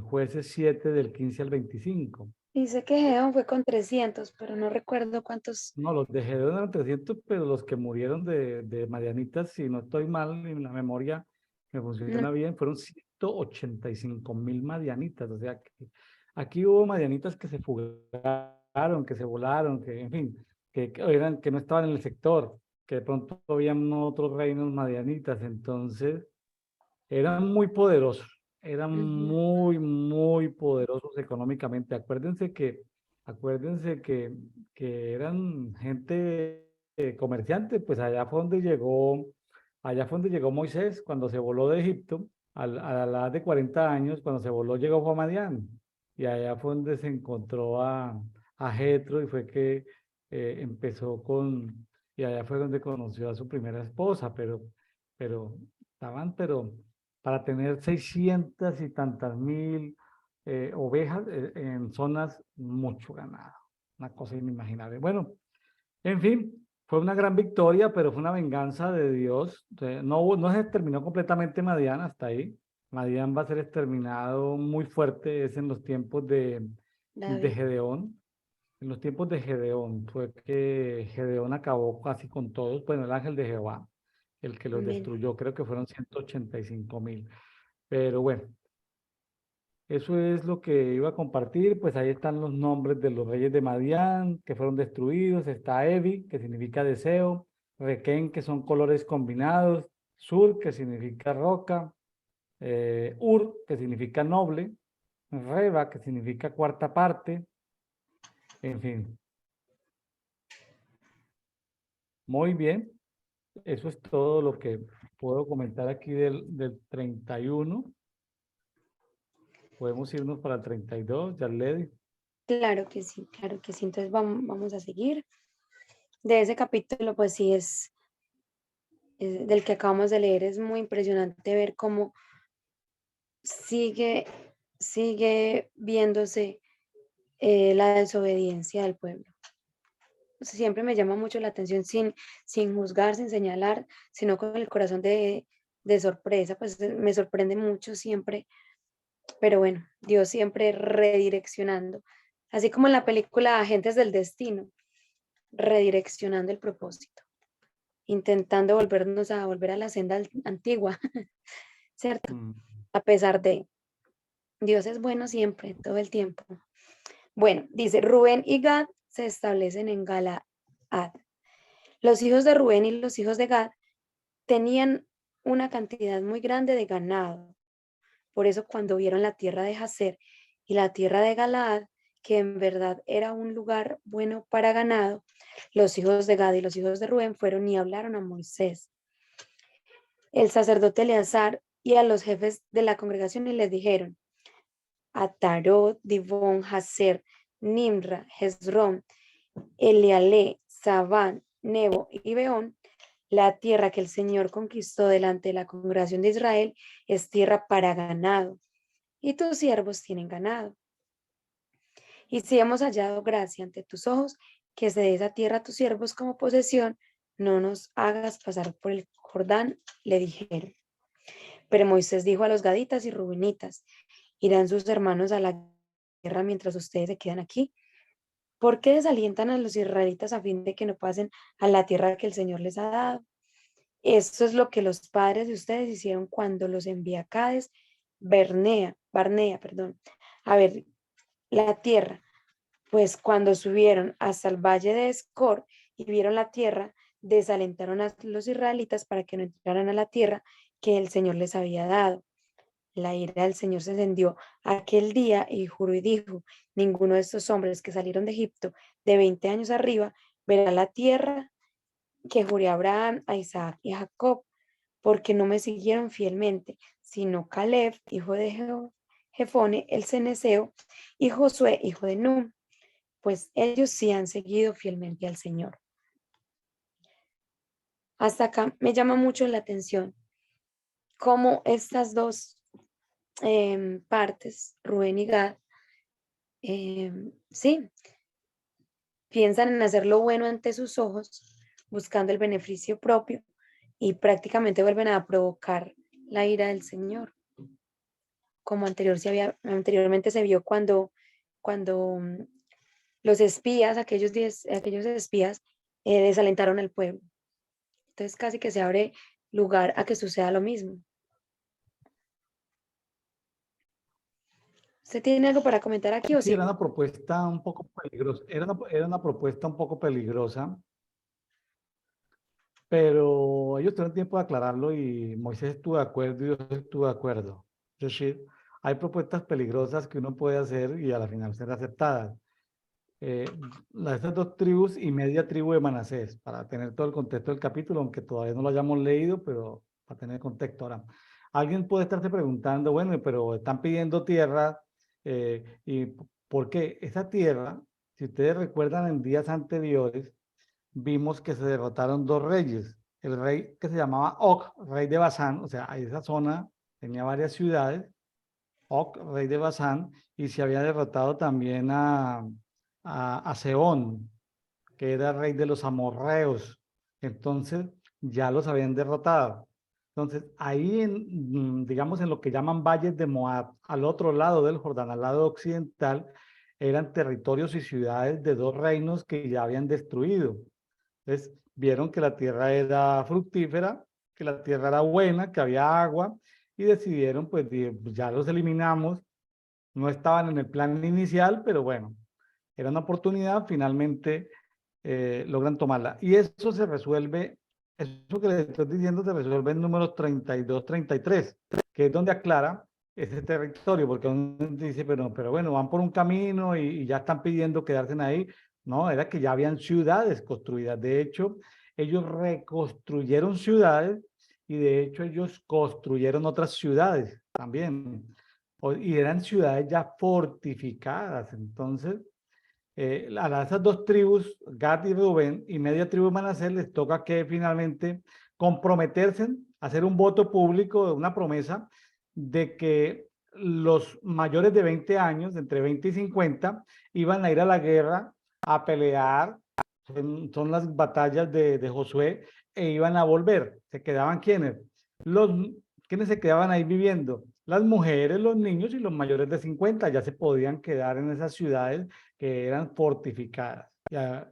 S1: Jueces 7 del 15 al 25.
S2: Dice que Gedeón fue con 300, pero no recuerdo cuántos.
S1: No, los de Gedeón eran 300, pero los que murieron de madianitas, si no estoy mal en la memoria, me
S2: No.
S1: funciona bien, fueron 185.000 madianitas. O sea, que aquí hubo madianitas que se fugaron, que se volaron, que en fin, que no estaban en el sector, que de pronto habían otros reinos madianitas. Entonces, eran
S2: Ujú.
S1: muy, muy poderosos económicamente. Acuérdense que eran gente comerciante, pues allá fue donde llegó Moisés cuando se voló de Egipto, a la edad de 40 años, cuando se voló llegó fue a Madián, y allá fue donde se encontró a Jetro y fue que y allá fue donde conoció a su primera esposa, pero pero para tener 600 y tantas mil ovejas en zonas mucho ganado. Una cosa inimaginable. Bueno, en fin, fue una gran victoria, pero fue una venganza de Dios. No se terminó completamente Madián hasta ahí. Madián va a ser exterminado muy fuerte, es en los tiempos de
S2: David.
S1: Gedeón. En los tiempos de Gedeón fue que Gedeón acabó casi con todos. Bueno, el ángel de Jehová, el que los
S2: Amén.
S1: destruyó, creo que fueron 185.000. Pero bueno, eso es lo que iba a compartir. Pues ahí están los nombres de los reyes de Madián que fueron destruidos. Está Evi, que significa deseo. Requén, que son colores combinados, Sur, que significa roca, Ur, que significa noble, Reba, que significa cuarta parte, en fin. Muy bien, eso es todo lo que puedo comentar aquí del 31. Podemos irnos para el 32, Yarledi.
S2: Claro que sí, claro que sí. Entonces vamos a seguir. De ese capítulo, pues sí, del que acabamos de leer, es muy impresionante ver cómo sigue, sigue viéndose la desobediencia del pueblo. Siempre me llama mucho la atención sin juzgar, sin señalar, sino con el corazón de sorpresa, pues me sorprende mucho siempre, pero bueno, Dios siempre redireccionando, así como en la película Agentes del Destino, redireccionando el propósito, intentando volver a la senda antigua, ¿cierto?
S1: Mm.
S2: A pesar de, Dios es bueno siempre, todo el tiempo. Bueno, dice, Rubén y Gad se establecen en Galaad. Los hijos de Rubén y los hijos de Gad tenían una cantidad muy grande de ganado. Por eso cuando vieron la tierra de Jazer y la tierra de Galaad, que en verdad era un lugar bueno para ganado, los hijos de Gad y los hijos de Rubén fueron y hablaron a Moisés, el sacerdote Eleazar y a los jefes de la congregación y les dijeron, Atarot, Dibón, Jazer, Nimra, Hezrón, Eleale, Sabán, Nebo y Beón, la tierra que el Señor conquistó delante de la congregación de Israel es tierra para ganado, y tus siervos tienen ganado. Y si hemos hallado gracia ante tus ojos, que se dé esa tierra a tus siervos como posesión, no nos hagas pasar por el Jordán, le dijeron. Pero Moisés dijo a los gaditas y rubenitas, ¿irán sus hermanos a la guerra mientras ustedes se quedan aquí? ¿Por qué desalientan a los israelitas a fin de que no pasen a la tierra que el Señor les ha dado? Esto es lo que los padres de ustedes hicieron cuando los envié a Cades, Barnea, perdón, a ver la tierra. Pues cuando subieron hasta el valle de Escor y vieron la tierra, desalentaron a los israelitas para que no entraran a la tierra que el Señor les había dado. La ira del Señor se encendió aquel día y juró y dijo, ninguno de estos hombres que salieron de Egipto de 20 años arriba verá la tierra que juré a Abraham, a Isaac y a Jacob, porque no me siguieron fielmente, sino Caleb, hijo de Jefone, el ceneseo, y Josué, hijo de Nun, pues ellos sí han seguido fielmente al Señor. Hasta acá me llama mucho la atención cómo estas dos partes, Rubén y Gad, sí, piensan en hacer lo bueno ante sus ojos, buscando el beneficio propio y prácticamente vuelven a provocar la ira del Señor, como anteriormente se vio cuando los espías, aquellos espías, desalentaron al pueblo. Entonces casi que se abre lugar a que suceda lo mismo. ¿Usted tiene algo para comentar aquí o
S1: Sí, era
S2: sigo?
S1: una propuesta un poco peligrosa. Era una propuesta un poco peligrosa, pero ellos tuvieron tiempo de aclararlo y Moisés estuvo de acuerdo y Dios estuvo de acuerdo. Es decir, hay propuestas peligrosas que uno puede hacer y a la final ser aceptadas. Estas dos tribus y media tribu de Manasés, para tener todo el contexto del capítulo, aunque todavía no lo hayamos leído, pero para tener contexto ahora. Alguien puede estarse preguntando, bueno, pero están pidiendo tierra, ¿y por qué? Esa tierra, si ustedes recuerdan en días anteriores, vimos que se derrotaron dos reyes. El rey que se llamaba Og, rey de Basán, o sea, esa zona tenía varias ciudades, Og, rey de Basán, y se había derrotado también a Sehón, que era rey de los amorreos. Entonces, ya los habían derrotado. Entonces, ahí, digamos, en lo que llaman valles de Moab, al otro lado del Jordán, al lado occidental, eran territorios y ciudades de dos reinos que ya habían destruido. Entonces, vieron que la tierra era fructífera, que la tierra era buena, que había agua, y decidieron, pues, ya los eliminamos. No estaban en el plan inicial, pero bueno, era una oportunidad, finalmente logran tomarla. Y eso se resuelve eso que le estoy diciendo se resuelve en números 32, 33, que es donde aclara ese territorio, porque uno dice, pero bueno, van por un camino y ya están pidiendo quedarse ahí. No, era que ya habían ciudades construidas. De hecho, ellos reconstruyeron ciudades y de hecho ellos construyeron otras ciudades también. Y eran ciudades ya fortificadas. Entonces, a esas dos tribus, Gad y Rubén, y media tribu de Manasés, les toca que finalmente comprometerse a hacer un voto público, una promesa de que los mayores de 20 años, entre 20 y 50, iban a ir a la guerra a pelear. Son las batallas de Josué, e iban a volver. ¿Se quedaban quiénes? Los, ¿Quiénes se quedaban ahí viviendo? Las mujeres, los niños y los mayores de 50 ya se podían quedar en esas ciudades que eran fortificadas.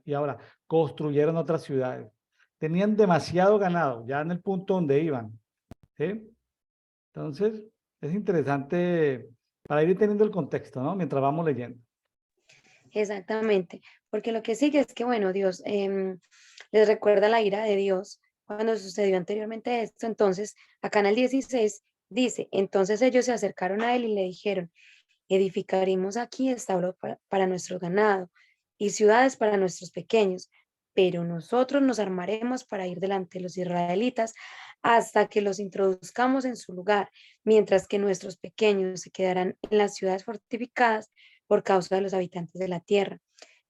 S1: Y ahora construyeron otras ciudades. Tenían demasiado ganado, ya en el punto donde iban. ¿Sí? Entonces, es interesante para ir teniendo el contexto, ¿no? Mientras vamos leyendo.
S2: Exactamente, porque lo que sigue es que, bueno, Dios les recuerda la ira de Dios cuando sucedió anteriormente esto. Entonces, acá en el 16 dice, entonces ellos se acercaron a él y le dijeron, edificaremos aquí establos para nuestro ganado y ciudades para nuestros pequeños, pero nosotros nos armaremos para ir delante de los israelitas hasta que los introduzcamos en su lugar, mientras que nuestros pequeños se quedarán en las ciudades fortificadas por causa de los habitantes de la tierra.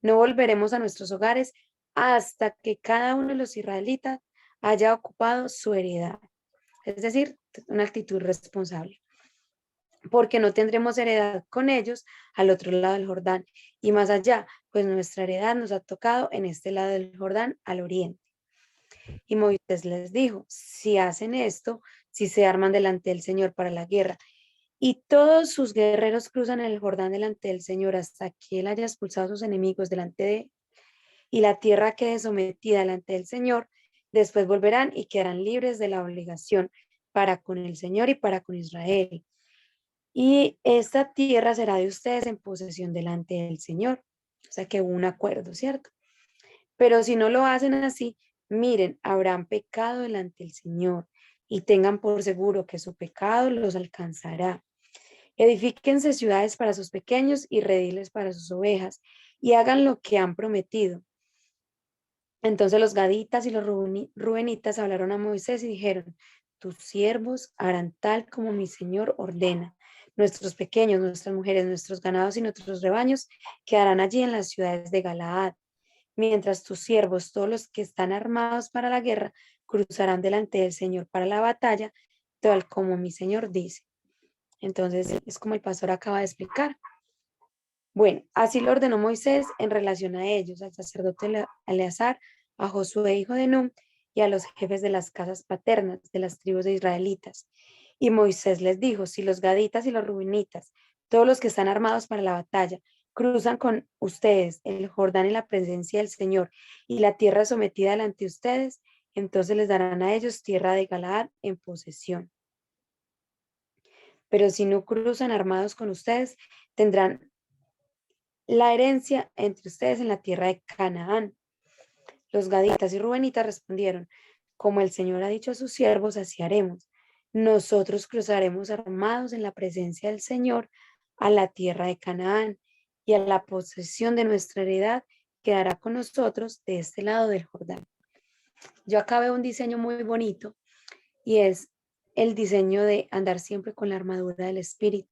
S2: No volveremos a nuestros hogares hasta que cada uno de los israelitas haya ocupado su heredad. Es decir, una actitud responsable, porque no tendremos heredad con ellos al otro lado del Jordán y más allá, pues nuestra heredad nos ha tocado en este lado del Jordán al oriente. Y Moisés les dijo, si hacen esto, si se arman delante del Señor para la guerra y todos sus guerreros cruzan el Jordán delante del Señor hasta que él haya expulsado a sus enemigos delante de él y la tierra quede sometida delante del Señor, después volverán y quedarán libres de la obligación para con el Señor y para con Israel. Y esta tierra será de ustedes en posesión delante del Señor. O sea que hubo un acuerdo, ¿cierto? Pero si no lo hacen así, miren, habrán pecado delante del Señor y tengan por seguro que su pecado los alcanzará. Edifíquense ciudades para sus pequeños y rediles para sus ovejas y hagan lo que han prometido. Entonces los gaditas y los rubenitas hablaron a Moisés y dijeron, tus siervos harán tal como mi Señor ordena. Nuestros pequeños, nuestras mujeres, nuestros ganados y nuestros rebaños quedarán allí en las ciudades de Galaad, mientras tus siervos, todos los que están armados para la guerra, cruzarán delante del Señor para la batalla, tal como mi Señor dice. Entonces es como el pastor acaba de explicar. Bueno, así lo ordenó Moisés en relación a ellos, al sacerdote Eleazar, a Josué, hijo de Nun, y a los jefes de las casas paternas de las tribus de israelitas. Y Moisés les dijo, si los gaditas y los rubenitas, todos los que están armados para la batalla, cruzan con ustedes el Jordán en la presencia del Señor y la tierra sometida delante de ustedes, entonces les darán a ellos tierra de Galaad en posesión. Pero si no cruzan armados con ustedes, tendrán la herencia entre ustedes en la tierra de Canaán. Los gaditas y rubenitas respondieron, como el Señor ha dicho a sus siervos, así haremos. Nosotros cruzaremos armados en la presencia del Señor a la tierra de Canaán y a la posesión de nuestra heredad quedará con nosotros de este lado del Jordán. Yo acá veo un diseño muy bonito y es el diseño de andar siempre con la armadura del Espíritu,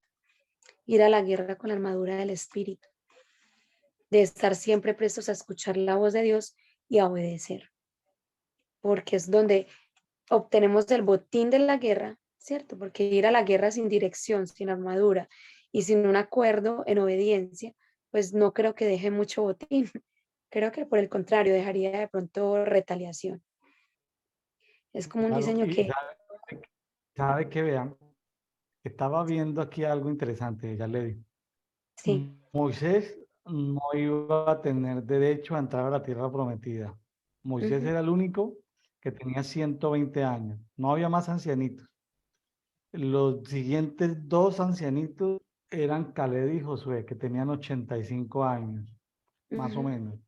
S2: ir a la guerra con la armadura del Espíritu, de estar siempre prestos a escuchar la voz de Dios y a obedecer, porque es donde obtenemos el botín de la guerra, ¿cierto? Porque ir a la guerra sin dirección, sin armadura y sin un acuerdo en obediencia, pues no creo que deje mucho botín. Creo que por el contrario, dejaría de pronto retaliación. Es como un
S1: Claro,
S2: diseño
S1: y
S2: que,
S1: sabe que vean, estaba viendo aquí algo interesante, ya le digo.
S2: sí.
S1: Moisés no iba a tener derecho a entrar a la tierra prometida. Moisés
S2: Ujú.
S1: era el único que tenía 120 años. No había más ancianitos. Los siguientes dos ancianitos eran Caleb y Josué, que tenían 85 años, más o
S2: Ujú.
S1: menos.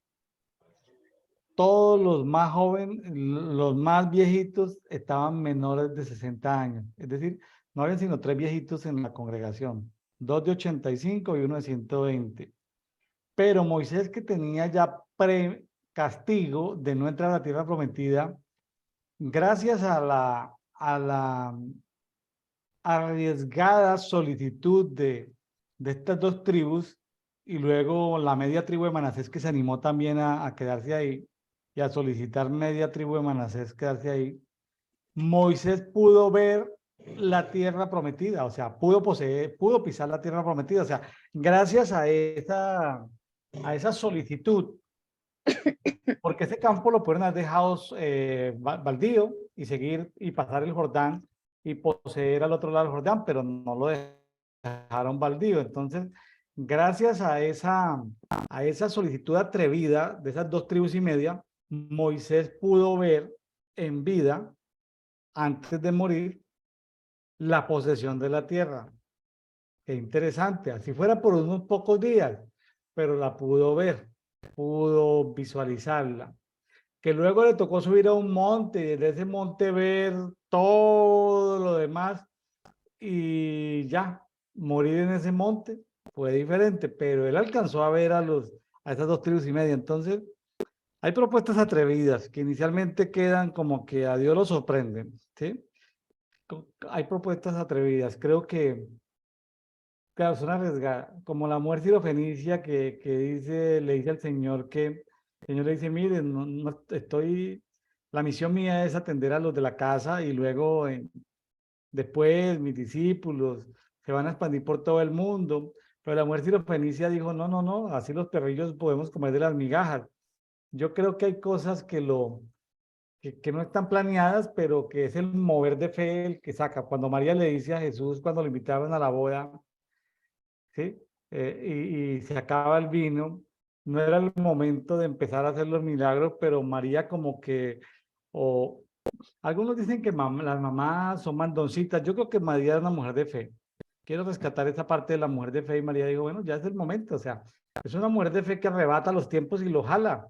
S1: todos los más jóvenes, los más viejitos estaban menores de 60 años. Es decir, no habían sino 3 viejitos en la congregación, 2 de 85 y uno de 120. Pero Moisés, que tenía ya castigo de no entrar a la tierra prometida, gracias a la arriesgada solicitud de estas dos tribus, y luego la media tribu de Manasés, que se animó también a quedarse ahí y a solicitar media tribu de Manasés quedarse ahí, Moisés pudo ver la tierra prometida, o sea, pudo poseer, pudo pisar la tierra prometida, o sea, gracias a esa solicitud, porque ese campo lo pueden haber dejado baldío y seguir y pasar el Jordán y poseer al otro lado del Jordán, pero no lo dejaron baldío. Entonces, gracias a esa solicitud atrevida de esas dos tribus y media, Moisés pudo ver en vida, antes de morir, la posesión de la tierra. Qué interesante, así fuera por unos pocos días, pero la pudo ver, pudo visualizarla. Que luego le tocó subir a un monte y desde ese monte ver todo lo demás y ya, morir en ese monte fue diferente, pero él alcanzó a ver a esas dos tribus y media. Entonces, hay propuestas atrevidas que inicialmente quedan como que a Dios lo sorprenden, ¿sí? Hay propuestas atrevidas. Creo que, claro, son arriesgadas, como la mujer sirofenicia que le dice al Señor que, el Señor le dice, mire, no estoy, la misión mía es atender a los de la casa y luego después mis discípulos se van a expandir por todo el mundo. Pero la mujer sirofenicia dijo, no, no, no, así los perrillos podemos comer de las migajas. Yo creo que hay cosas que no están planeadas, pero que es el mover de fe el que saca. Cuando María le dice a Jesús, cuando le invitaban a la boda, ¿sí? Y se acaba el vino, no era el momento de empezar a hacer los milagros, pero María como que, o algunos dicen que las mamás son mandoncitas. Yo creo que María era una mujer de fe. Quiero rescatar esa parte de la mujer de fe y María dijo, bueno, ya es el momento, o sea, es una mujer de fe que arrebata los tiempos y lo jala,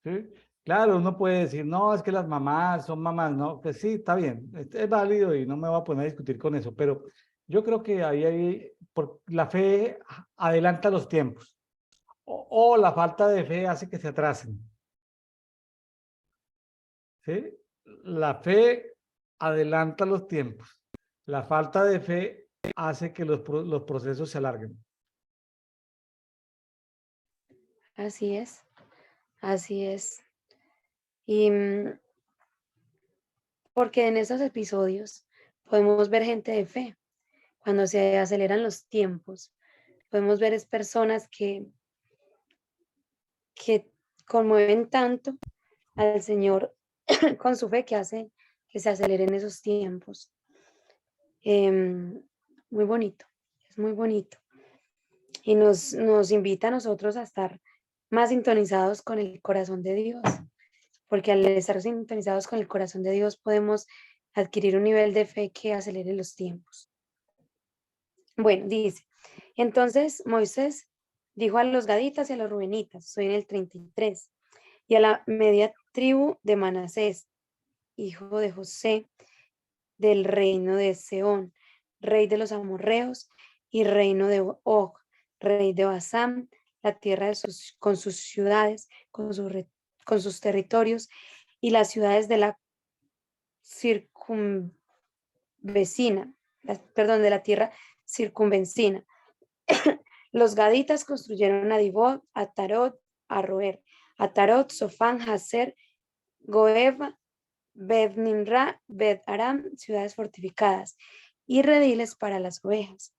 S1: ¿sí? Claro, uno puede decir, no, es que las mamás son mamás, no, pues sí, está bien, es válido y no me voy a poner a discutir con eso, pero yo creo que la fe adelanta los tiempos o la falta de fe hace que se atrasen, ¿sí? La fe adelanta los tiempos, la falta de fe hace que los procesos se alarguen.
S2: Así es, así es. Y porque en esos episodios podemos ver gente de fe, cuando se aceleran los tiempos, podemos ver es personas que conmueven tanto al Señor con su fe que hace que se aceleren esos tiempos. Muy bonito, es muy bonito. Y nos invita a nosotros a estar más sintonizados con el corazón de Dios, porque al estar sintonizados con el corazón de Dios podemos adquirir un nivel de fe que acelere los tiempos. Bueno, dice, entonces Moisés dijo a los gaditas y a los rubenitas, estoy en el 33, y a la media tribu de Manasés, hijo de José, del reino de Seón, rey de los amorreos, y reino de Og, rey de Basán, la tierra con sus ciudades, con sus territorios, y las ciudades de la circunvecina, perdón, de la tierra circunvecina. Los gaditas construyeron a Dibot, a Tarot, a Roer, a Tarot, Sofán, Hazer, Goeva, Bet-Nimra, Bet-Aram, ciudades fortificadas, y rediles para las ovejas.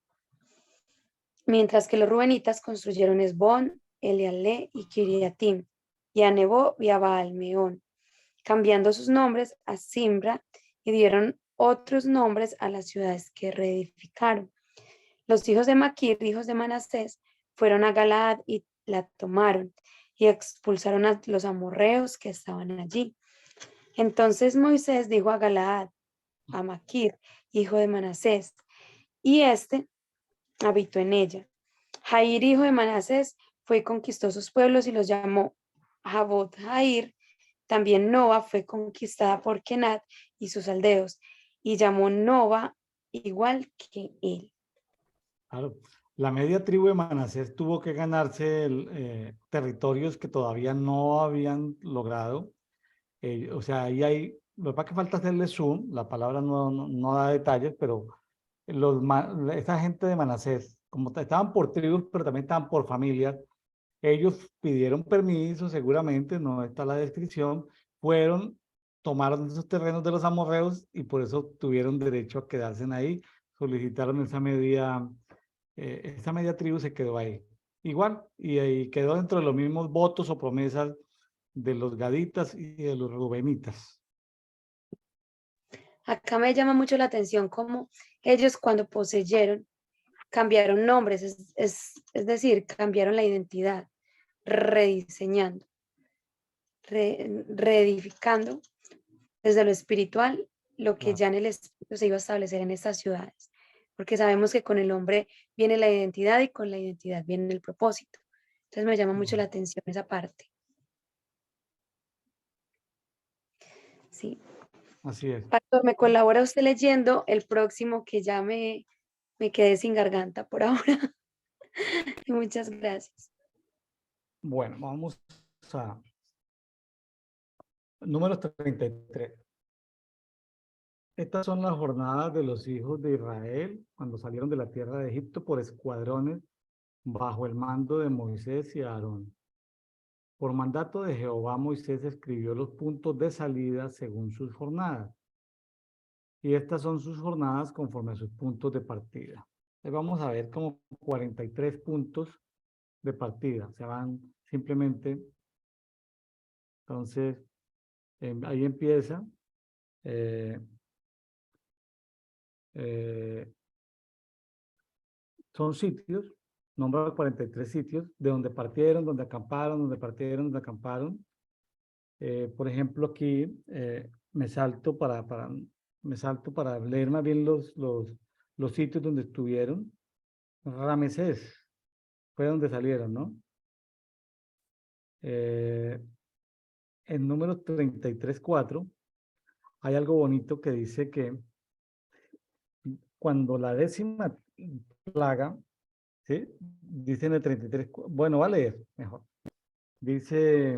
S2: Mientras que los rubenitas construyeron Esbón, Elealé y Kiriatim, y a Nebo y a Baal-Meón, cambiando sus nombres a Simbra, y dieron otros nombres a las ciudades que reedificaron. Los hijos de Maquir, hijos de Manasés, fueron a Galaad y la tomaron, y expulsaron a los amorreos que estaban allí. Entonces Moisés dijo a Galaad, a Maquir, hijo de Manasés, y éste habitó en ella. Jair, hijo de Manasés, fue y conquistó sus pueblos y los llamó Javot Jair, También Nova fue conquistada por Kenat y sus aldeos, y llamó Nova igual que él.
S1: Claro. La media tribu de Manasés tuvo que ganarse territorios que todavía no habían logrado. O sea, ahí hay, lo que pasa es que falta hacerle zoom, la palabra no da detalles, pero esta gente de Manasés, como estaban por tribus, pero también estaban por familias, ellos pidieron permiso, seguramente, no está la descripción, fueron, tomaron esos terrenos de los amorreos y por eso tuvieron derecho a quedarse ahí, solicitaron esa media tribu se quedó ahí. Igual, y ahí quedó dentro de los mismos votos o promesas de los gaditas y de los rubenitas.
S2: Acá me llama mucho la atención cómo ellos cuando poseyeron cambiaron nombres, es decir, cambiaron la identidad, rediseñando, reedificando desde lo espiritual lo que
S1: Claro.
S2: ya en el espíritu se iba a establecer en estas ciudades, porque sabemos que con el hombre viene la identidad y con la identidad viene el propósito. Entonces me llama mucho la atención esa parte. Sí.
S1: Así es.
S2: Pastor, ¿me colabora usted leyendo el próximo que ya me quedé sin garganta por ahora? Muchas gracias.
S1: Bueno, vamos a número 33. Estas son las jornadas de los hijos de Israel cuando salieron de la tierra de Egipto por escuadrones bajo el mando de Moisés y Aarón. Por mandato de Jehová, Moisés escribió los puntos de salida según sus jornadas. Y estas son sus jornadas conforme a sus puntos de partida. Ahí vamos a ver como 43 puntos de partida. Se van simplemente. Entonces, ahí empieza. Son sitios, nombra 43 sitios de donde partieron, donde acamparon, donde partieron, donde acamparon. Por ejemplo, aquí me salto para leer más bien los sitios donde estuvieron. Ramesés fue donde salieron, ¿no? En número 33.4 hay algo bonito que dice que cuando la 10ª plaga, ¿sí? Dice en el 33, bueno, va a leer mejor. Dice,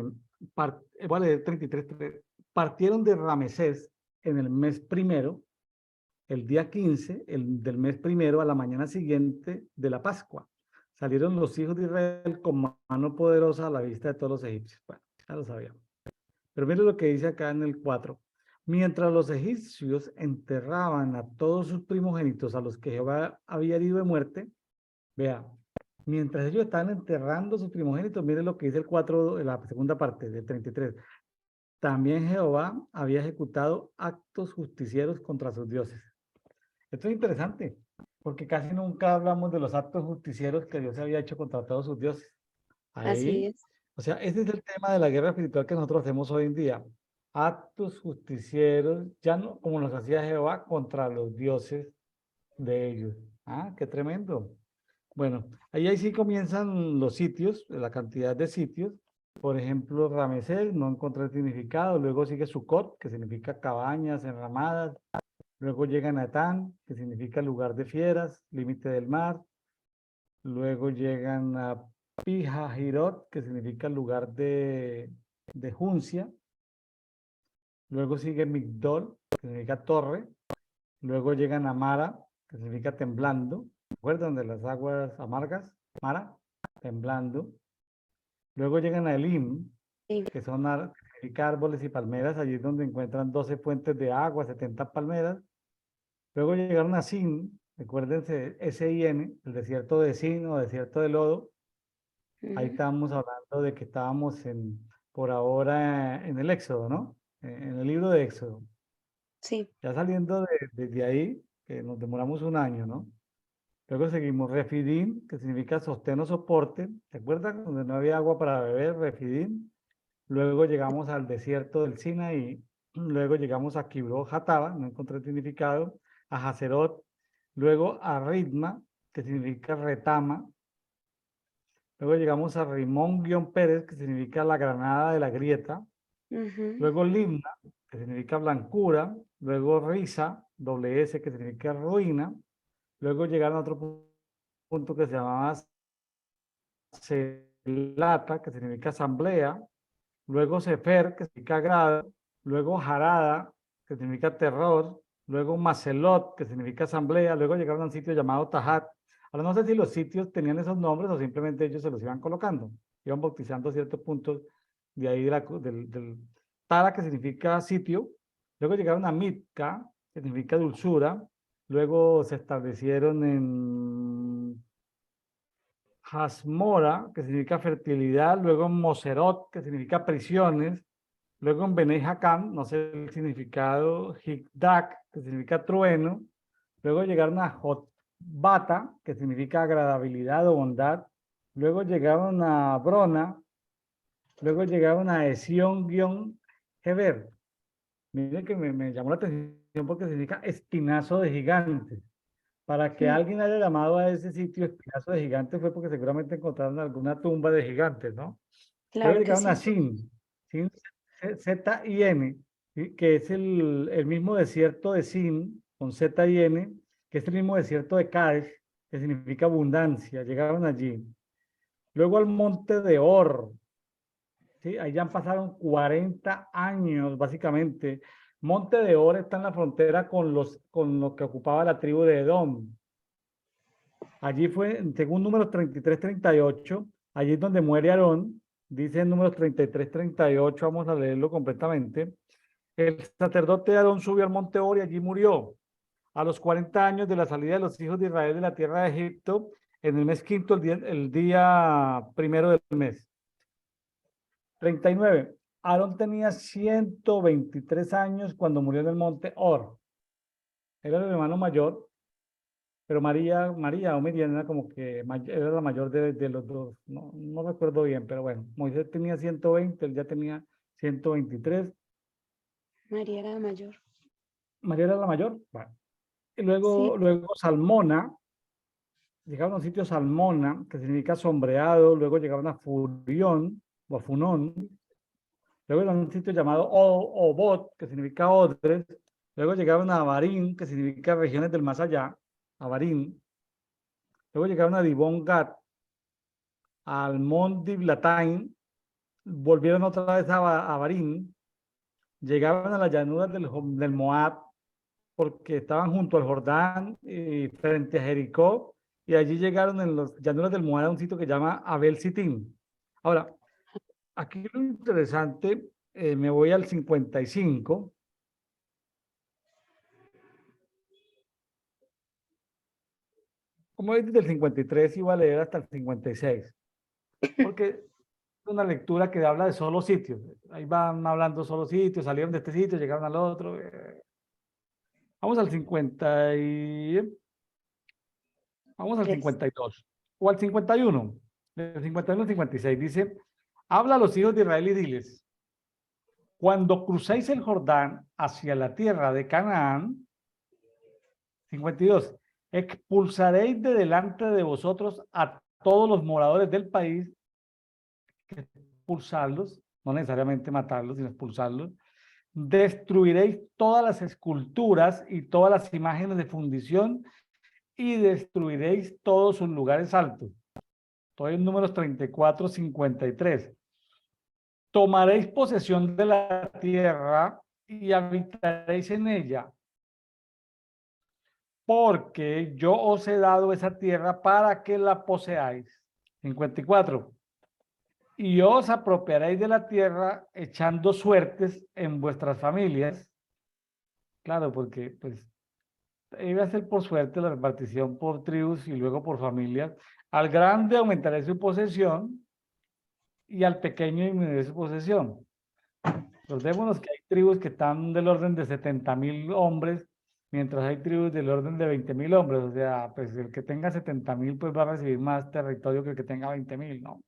S1: voy a leer 33. Partieron de Ramesés en el mes primero, el día 15 del mes primero, a la mañana siguiente de la Pascua. Salieron los hijos de Israel con mano poderosa a la vista de todos los egipcios. Bueno, ya lo sabíamos. Pero miren lo que dice acá en el 4. Mientras los egipcios enterraban a todos sus primogénitos, a los que Jehová había herido de muerte, vea, mientras ellos estaban enterrando sus primogénitos, miren lo que dice el 4, la segunda parte del 33. También Jehová había ejecutado actos justicieros contra sus dioses. Esto es interesante, porque casi nunca hablamos de los actos justicieros que Dios había hecho contra todos sus dioses.
S2: Así
S1: Ahí,
S2: es.
S1: o sea, ese es el tema de la guerra espiritual que nosotros hacemos hoy en día. Actos justicieros, ya no como los hacía Jehová contra los dioses de ellos. Ah, qué tremendo. Bueno, ahí sí comienzan los sitios, la cantidad de sitios. Por ejemplo, Ramesés, no encontré el significado. Luego sigue Sucot, que significa cabañas enramadas. Luego llega Natán, que significa lugar de fieras, límite del mar. Luego llegan a Pijahirot, que significa lugar de juncia. Luego sigue Migdol, que significa torre. Luego llegan a Mara, que significa temblando. ¿Recuerdan de las aguas amargas? Mara, temblando. Luego llegan a Elim,
S2: Sí.
S1: que son significa árboles y palmeras. Allí es donde encuentran 12 fuentes de agua, 70 palmeras. Luego llegaron a Sin, recuérdense, S-I-N, el desierto de Sin o desierto de lodo. Ahí estábamos hablando de que estábamos por ahora en el Éxodo, ¿no? En el libro de Éxodo.
S2: Sí.
S1: Ya saliendo desde ahí, que nos demoramos un año, ¿no? Luego seguimos Refidim, que significa sostén o soporte. ¿Se acuerdan? Donde no había agua para beber, Refidim. Luego llegamos al desierto del Sinaí. Luego llegamos a Kibro Hataba, no encontré el significado. A Hazerot. Luego a Ritma, que significa retama. Luego llegamos a Rimón-Pérez, que significa la granada de la grieta.
S2: Ujú.
S1: luego Limna, que significa blancura, luego Risa, doble S, que significa ruina, luego llegaron a otro punto que se llamaba Celata, que significa asamblea, luego Sefer, que significa grado, luego Harada, que significa terror, luego Macelot, que significa asamblea, luego llegaron a un sitio llamado Tajat. Ahora no sé si los sitios tenían esos nombres o simplemente ellos se los iban colocando, iban bautizando ciertos puntos de ahí del Tara, que significa sitio, luego llegaron a Mitka, que significa dulzura, luego se establecieron en Hasmora, que significa fertilidad, luego en Moserot, que significa prisiones, luego en Bene Hakam, no sé el significado, Hikdak, que significa trueno, luego llegaron a Jotbata, que significa agradabilidad o bondad, luego llegaron a Brona, luego llegaron a Esión-Geber. Miren que me llamó la atención porque significa espinazo de gigantes. Para que
S2: Mm.
S1: alguien haya llamado a ese sitio espinazo de gigantes fue porque seguramente encontraron alguna tumba de gigantes, ¿no? Luego
S2: Claro que
S1: llegaron a
S2: sí.
S1: Sin, Sin, Z-I-N, ¿sí? Que es el mismo desierto de Sin, con Z-I-N, que es el mismo desierto de Kadesh, que significa abundancia. Llegaron allí. Luego al monte de Or, ¿sí? Ahí ya pasaron 40 años, básicamente. Monte de Or está en la frontera con lo que ocupaba la tribu de Edom. Allí fue, según números 33-38, allí es donde muere Aarón, dice en números 33-38, vamos a leerlo completamente. El sacerdote Aarón subió al monte Or y allí murió. A los 40 años de la salida de los hijos de Israel de la tierra de Egipto, en el mes quinto, el día primero del mes. 39. Aarón tenía 123 años cuando murió en el monte Or. Era el hermano mayor. Pero María o Miriam era como que era la mayor de los dos. No recuerdo bien, pero bueno, Moisés tenía 120, él ya tenía 123.
S2: María era mayor.
S1: María era la mayor. Bueno. Y
S2: Sí.
S1: luego Salmona, llegaron a un sitio Salmona, que significa sombreado, luego llegaron a Furión o a Funón, luego a un sitio llamado Obot, que significa odres, luego llegaron a Abarín, que significa regiones del más allá, Abarín, luego llegaron a Dibón Gad, al Mont Diblatain, volvieron otra vez a Barín, llegaron a las llanuras del Moab, porque estaban junto al Jordán y frente a Jericó, y allí llegaron en las llanuras del Moab a un sitio que se llama Abel Sitín. Ahora, aquí lo interesante, me voy al 55. Como es desde el 53, iba a leer hasta el 56, porque es una lectura que habla de solo sitios. Ahí van hablando solo sitios, salieron de este sitio, llegaron al otro. Vamos al 50 vamos al
S2: Tres.
S1: 52 o al 51. Del 51 al 56 dice, habla a los hijos de Israel y diles, cuando crucéis el Jordán hacia la tierra de Canaán, 52, expulsaréis de delante de vosotros a todos los moradores del país, expulsarlos, no necesariamente matarlos, sino expulsarlos, destruiréis todas las esculturas y todas las imágenes de fundición y destruiréis todos sus lugares altos. Estoy en números 34-53. Tomaréis posesión de la tierra y habitaréis en ella, porque yo os he dado esa tierra para que la poseáis. 54. Y os apropiaréis de la tierra echando suertes en vuestras familias. Claro, porque pues iba a ser por suerte la repartición por tribus y luego por familias. Al grande aumentaré su posesión y al pequeño disminuiré su posesión. Recordémonos que hay tribus que están del orden de 70.000 hombres, mientras hay tribus del orden de 20.000 hombres. O sea, pues el que tenga 70.000 pues va a recibir más territorio que el que tenga 20.000, ¿no?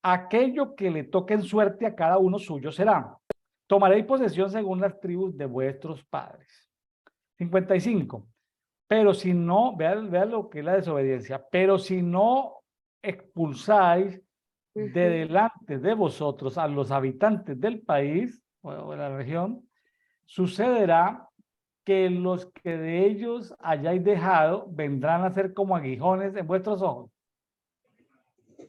S1: Aquello que le toque en suerte a cada uno suyo será. Tomaréis posesión según las tribus de vuestros padres. 55. Pero si no, vean lo que es la desobediencia, pero si no expulsáis de
S2: Ujú.
S1: delante de vosotros a los habitantes del país o de la región, sucederá que los que de ellos hayáis dejado vendrán a ser como aguijones en vuestros ojos.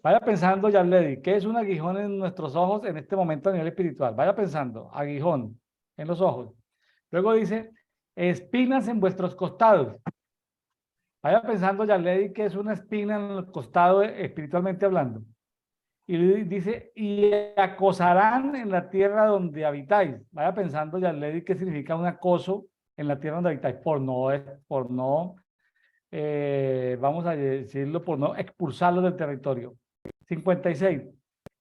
S1: Vaya pensando, Yarledi, ¿qué es un aguijón en nuestros ojos en este momento a nivel espiritual? Vaya pensando, aguijón en los ojos. Luego dice, espinas en vuestros costados. Vaya pensando, Yarledi, ¿qué es una espina en el costado espiritualmente hablando? Y dice, y acosarán en la tierra donde habitáis. Vaya pensando, Yarledi, ¿qué significa un acoso en la tierra donde habitáis? Vamos a decirlo, por no expulsarlos del territorio. 56.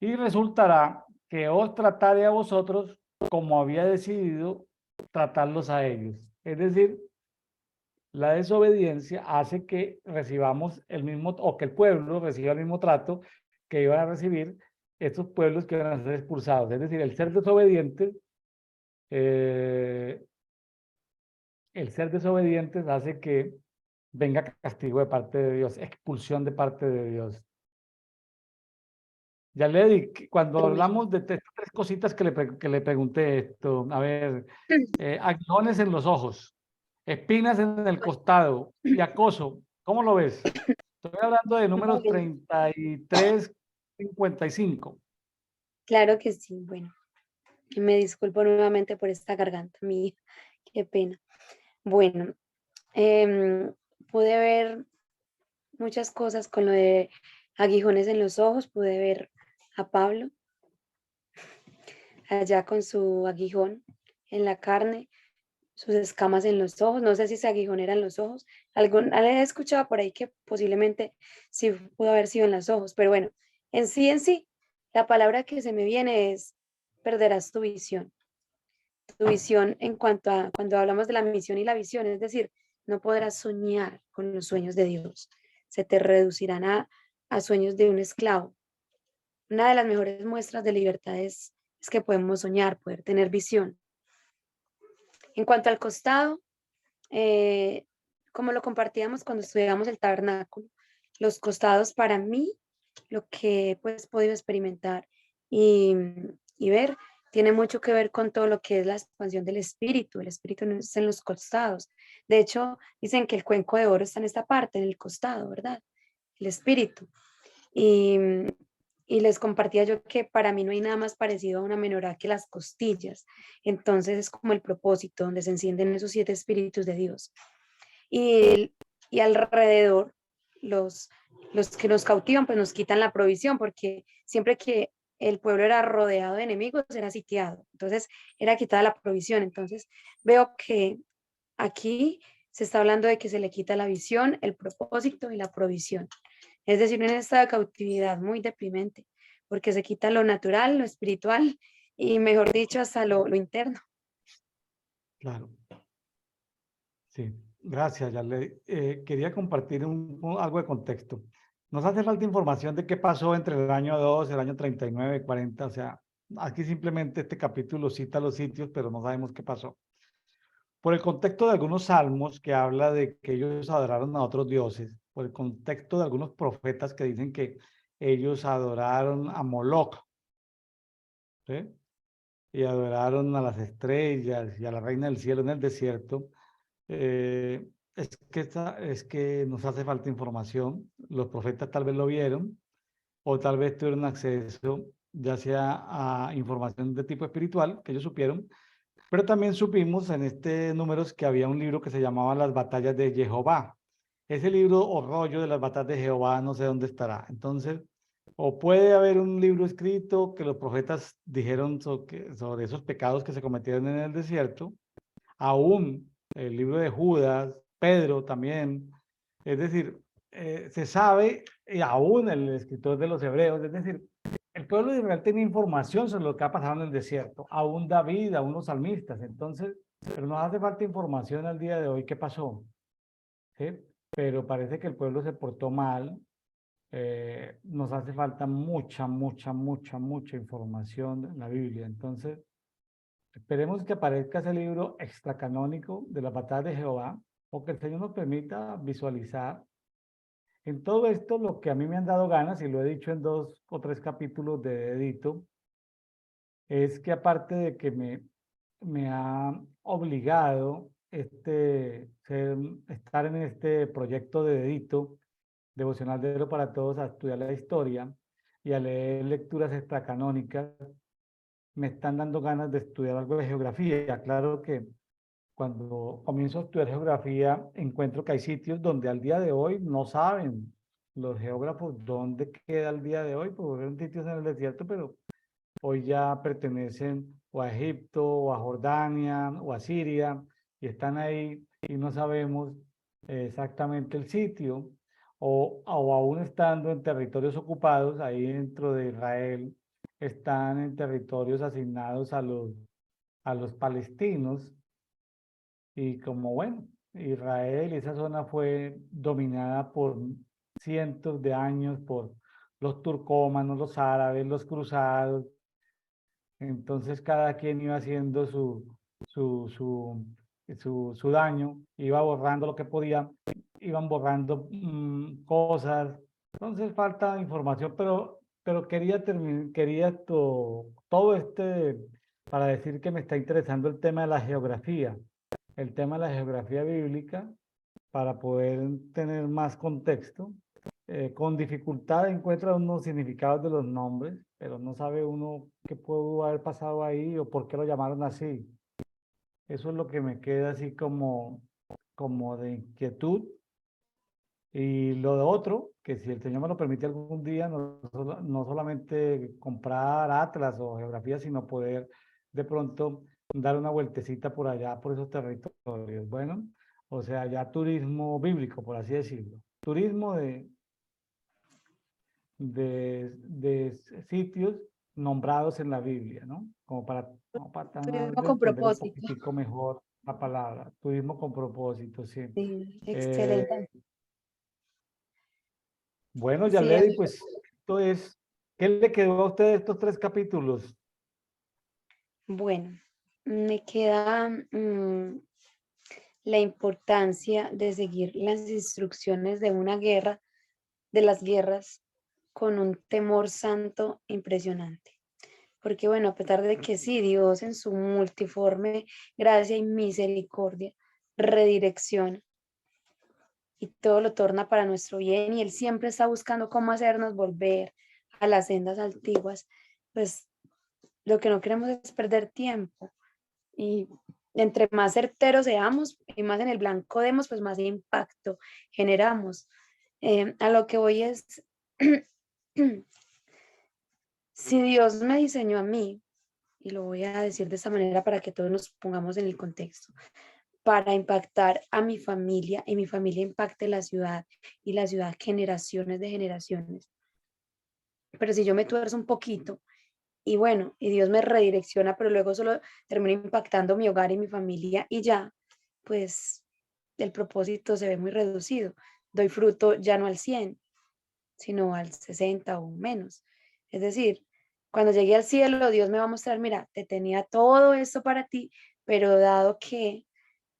S1: Y resultará que os trataré a vosotros como había decidido tratarlos a ellos. Es decir, la desobediencia hace que recibamos el mismo, o que el pueblo reciba el mismo trato que iban a recibir estos pueblos que iban a ser expulsados. Es decir, eh, el ser desobedientes hace que venga castigo de parte de Dios, expulsión de parte de Dios. Ya le di, cuando
S2: Uy.
S1: hablamos de estas tres cositas que le pregunté esto, a ver, aguijones en los ojos, espinas en el costado y acoso, ¿cómo lo ves? Estoy hablando de números
S2: Bueno,
S1: 33, 55.
S2: claro que sí. Bueno, y me disculpo nuevamente por esta garganta mía. Qué pena. Bueno, em, pude ver muchas cosas con lo de aguijones en los ojos. Pude ver a Pablo allá con su aguijón en la carne, sus escamas en los ojos. No sé si ese aguijón era en los ojos. He escuchado por ahí que posiblemente sí pudo haber sido en los ojos, pero bueno, en sí, la palabra que se me viene es perderás tu visión. Tu visión en cuanto a cuando hablamos de la misión y la visión, es decir, no podrás soñar con los sueños de Dios. Se te reducirán a sueños de un esclavo. Una de las mejores muestras de libertad es que podemos soñar, poder tener visión. En cuanto al costado, eh, como lo compartíamos cuando estudiamos el tabernáculo, los costados para mí, lo que pues, he podido experimentar y, y ver, tiene mucho que ver con todo lo que es la expansión del espíritu. El espíritu no está en los costados. De hecho, dicen que el cuenco de oro está en esta parte, en el costado, ¿verdad? El espíritu. Y, y les compartía yo que para mí no hay nada más parecido a una menorá que las costillas. Entonces es como el propósito donde se encienden esos 7 espíritus de Dios. Y, y alrededor, los, los que nos cautivan, pues nos quitan la provisión, porque siempre que el pueblo era rodeado de enemigos, era sitiado. Entonces era quitada la provisión. Entonces veo que aquí se está hablando de que se le quita la visión, el propósito y la provisión. Es decir, un estado de cautividad muy deprimente, porque se quita lo natural, lo espiritual y, mejor dicho, hasta lo interno.
S1: Claro, sí. Gracias, Yarledi. Quería compartir algo de contexto. Nos hace falta información de qué pasó entre el año 2, el año 39, 40. O sea, aquí simplemente este capítulo cita los sitios, pero no sabemos qué pasó. Por el contexto de algunos salmos que habla de que ellos adoraron a otros dioses, por el contexto de algunos profetas que dicen que ellos adoraron a Moloch, ¿sí? Y adoraron a las estrellas y a la reina del cielo en el desierto. Es que nos hace falta información. Los profetas tal vez lo vieron o tal vez tuvieron acceso ya sea a información de tipo espiritual que ellos supieron, pero también supimos en este números que había un libro que se llamaba Las batallas de Jehová. Ese libro o rollo de las batallas de Jehová no sé dónde estará. Entonces, o puede haber un libro escrito que los profetas dijeron sobre esos pecados que se cometieron en el desierto, aún el libro de Judas, Pedro también. Es decir, se sabe, y aún el escritor de los Hebreos, es decir, el pueblo de Israel tiene información sobre lo que ha pasado en el desierto, aún David, aún los salmistas. Entonces, pero nos hace falta información al día de hoy, ¿qué pasó? ¿Sí? Pero parece que el pueblo se portó mal. Nos hace falta mucha información en la Biblia. Entonces, esperemos que aparezca ese libro extracanónico de la batalla de Jehová, o que el Señor nos permita visualizar En todo esto, lo que a mí me han dado ganas, y lo he dicho en 2 o 3 capítulos de Edito, es que aparte de que me ha obligado estar en este proyecto de Edito, Devocional de Oro para Todos, a estudiar la historia y a leer lecturas extracanónicas, me están dando ganas de estudiar algo de geografía. Claro que cuando comienzo a estudiar geografía, encuentro que hay sitios donde al día de hoy no saben los geógrafos dónde queda al día de hoy, porque eran sitios en el desierto, pero hoy ya pertenecen o a Egipto, o a Jordania, o a Siria, y están ahí y no sabemos exactamente el sitio, o aún estando en territorios ocupados, ahí dentro de Israel, están en territorios asignados a los palestinos, y como bueno, Israel y esa zona fue dominada por cientos de años por los turcómanos, los árabes, los cruzados. Entonces cada quien iba haciendo su, su, su daño, iba borrando lo que podía, iban borrando cosas. Entonces falta información, pero quería todo para decir que me está interesando el tema de la geografía, el tema de la geografía bíblica, para poder tener más contexto. Con dificultad encuentra unos significados de los nombres, pero no sabe uno qué pudo haber pasado ahí o por qué lo llamaron así. Eso es lo que me queda así como de inquietud. Y lo de otro, que si el Señor me lo permite algún día, no solamente comprar atlas o geografía, sino poder de pronto dar una vueltecita por allá, por esos territorios. Bueno, o sea, ya turismo bíblico, por así decirlo. Turismo de sitios nombrados en la Biblia, ¿no? Como para tratar
S2: Turismo
S1: de
S2: con
S1: entender un
S2: propósito.
S1: poquitico mejor la palabra. Turismo con propósito, sí.
S2: Sí,
S1: Eh,
S2: excelente.
S1: bueno,
S2: Sí,
S1: Yaledi, pues esto es, ¿qué le quedó a usted de estos 3 capítulos?
S2: bueno, me queda la importancia de seguir las instrucciones de una guerra, de las guerras, con un temor santo impresionante. Porque bueno, a pesar de que sí, Dios en su multiforme gracia y misericordia redirecciona y todo lo torna para nuestro bien y Él siempre está buscando cómo hacernos volver a las sendas antiguas, pues lo que no queremos es perder tiempo y entre más certeros seamos y más en el blanco demos, pues más impacto generamos. A lo que voy es, si Dios me diseñó a mí, y lo voy a decir de esta manera para que todos nos pongamos en el contexto, para impactar a mi familia y mi familia impacte la ciudad y la ciudad generaciones de generaciones. Pero si yo me tuerzo un poquito y bueno, y Dios me redirecciona, pero luego solo termino impactando mi hogar y mi familia y ya, pues el propósito se ve muy reducido. Doy fruto ya no al 100 sino al 60 o menos. Es decir, cuando llegue al cielo, Dios me va a mostrar, mira, te tenía todo esto para ti, pero dado que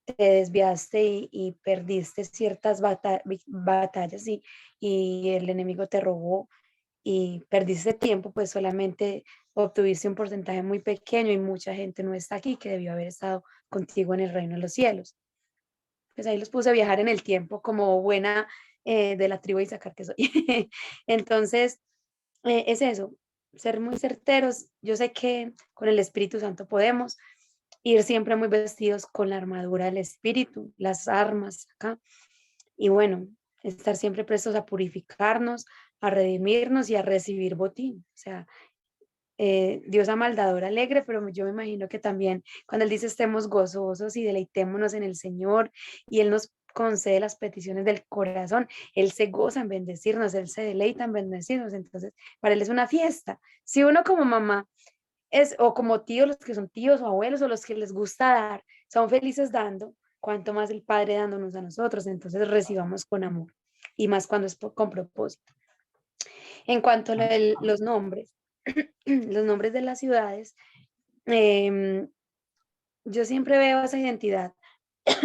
S2: te desviaste y perdiste ciertas batallas y el enemigo te robó y perdiste tiempo, pues solamente obtuviste un porcentaje muy pequeño y mucha gente no está aquí que debió haber estado contigo en el reino de los cielos. Pues ahí los puse a viajar en el tiempo como buena de la tribu de Isaacar que soy. Entonces, es eso, ser muy certeros. Yo sé que con el Espíritu Santo podemos ir siempre muy vestidos con la armadura del Espíritu, las armas acá. Y bueno, estar siempre prestos a purificarnos, a redimirnos y a recibir botín. O sea, Dios ama al dador alegre, pero yo me imagino que también cuando Él dice estemos gozosos y deleitémonos en el Señor y Él nos concede las peticiones del corazón, Él se goza en bendecirnos, Él se deleita en bendecirnos, entonces para Él es una fiesta. Si uno como mamá o como tíos, los que son tíos o abuelos o los que les gusta dar, son felices dando, cuanto más el Padre dándonos a nosotros, entonces recibamos con amor y más cuando es con propósito. En cuanto a los nombres, los nombres de las ciudades, em, yo siempre veo esa identidad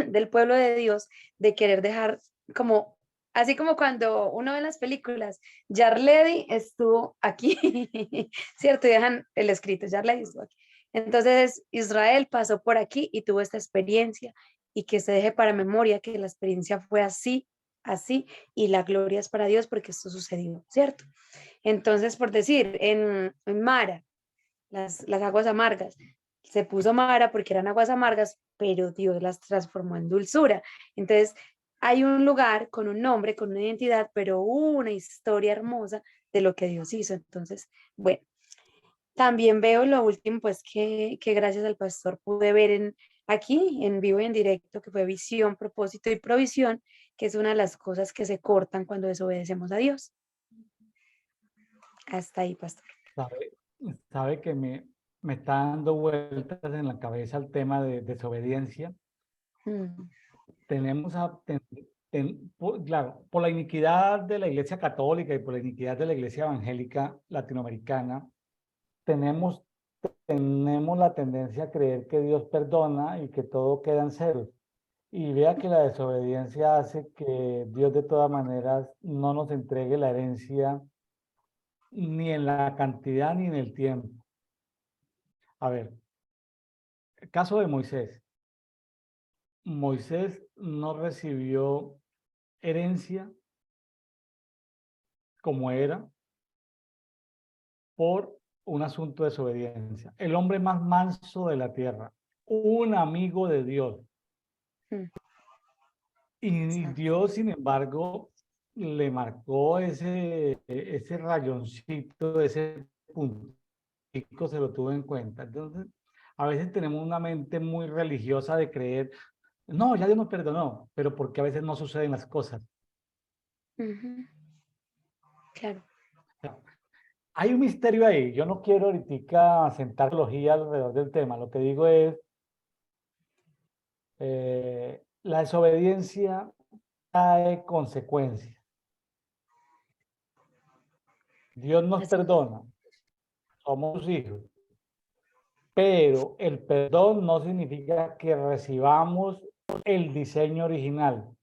S2: del pueblo de Dios de querer dejar como Así como cuando uno ve las películas, Yarledi estuvo aquí, ¿cierto? Y dejan el escrito, Yarledi estuvo aquí. Entonces, Israel pasó por aquí y tuvo esta experiencia y que se deje para memoria que la experiencia fue así, así, y la gloria es para Dios porque esto sucedió, ¿cierto? Entonces, por decir, en Mara, las aguas amargas, se puso Mara porque eran aguas amargas, pero Dios las transformó en dulzura. Entonces, hay un lugar con un nombre, con una identidad, pero una historia hermosa de lo que Dios hizo. Entonces, bueno, también veo lo último, pues que gracias al pastor pude ver aquí, en vivo y en directo, que fue visión, propósito y provisión, que es una de las cosas que se cortan cuando desobedecemos a Dios. Hasta ahí, pastor.
S1: Sabe, sabe que me está dando vueltas en la cabeza el tema de desobediencia.
S2: Mm,
S1: Tenemos claro, por la iniquidad de la Iglesia Católica y por la iniquidad de la Iglesia Evangélica Latinoamericana, tenemos, tenemos la tendencia a creer que Dios perdona y que todo queda en cero. Y vea que la desobediencia hace que Dios de todas maneras no nos entregue la herencia ni en la cantidad ni en el tiempo. A ver, el caso de Moisés. Moisés no recibió herencia como era por un asunto de desobediencia. El hombre más manso de la tierra, un amigo de Dios.
S2: mm,
S1: Y
S2: exacto.
S1: Dios, sin embargo, le marcó ese rayoncito, ese puntico, se lo tuvo en cuenta. Entonces, a veces tenemos una mente muy religiosa de creer, no, ya Dios nos perdonó, pero porque a veces no suceden las cosas.
S2: Ujú, claro.
S1: Hay un misterio ahí. Yo no quiero ahorita sentar teología alrededor del tema. Lo que digo es, la desobediencia trae consecuencias. Dios nos
S2: Así es.
S1: perdona, somos sus hijos, pero el perdón no significa que recibamos el diseño original,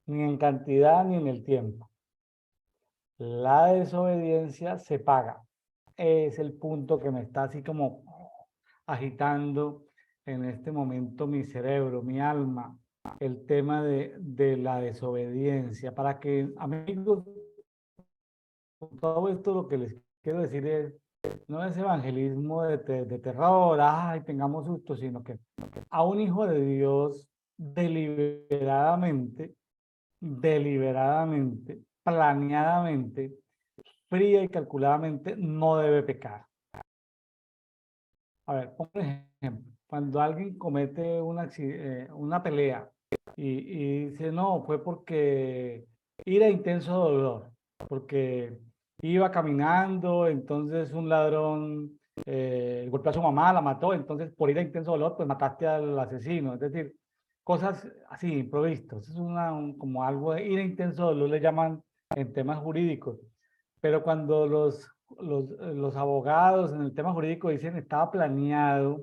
S1: ni en cantidad ni en el tiempo. La desobediencia se paga. Es el punto que me está así como agitando en este momento mi cerebro, mi alma, el tema de la desobediencia. Para que, amigos, con todo esto lo que les quiero decir es, no es evangelismo de terror, ay, tengamos susto, sino que a un hijo de Dios deliberadamente, planeadamente, fría y calculadamente, no debe pecar. A ver, por ejemplo, cuando alguien comete una pelea y dice, no, fue porque ira intenso dolor, porque iba caminando, entonces un ladrón golpeó a su mamá, la mató, entonces por ira intenso dolor, pues mataste al asesino. Es decir, cosas así, improvistos. Es como algo de ira intenso dolor, le llaman en temas jurídicos. Pero cuando los abogados en el tema jurídico dicen estaba planeado,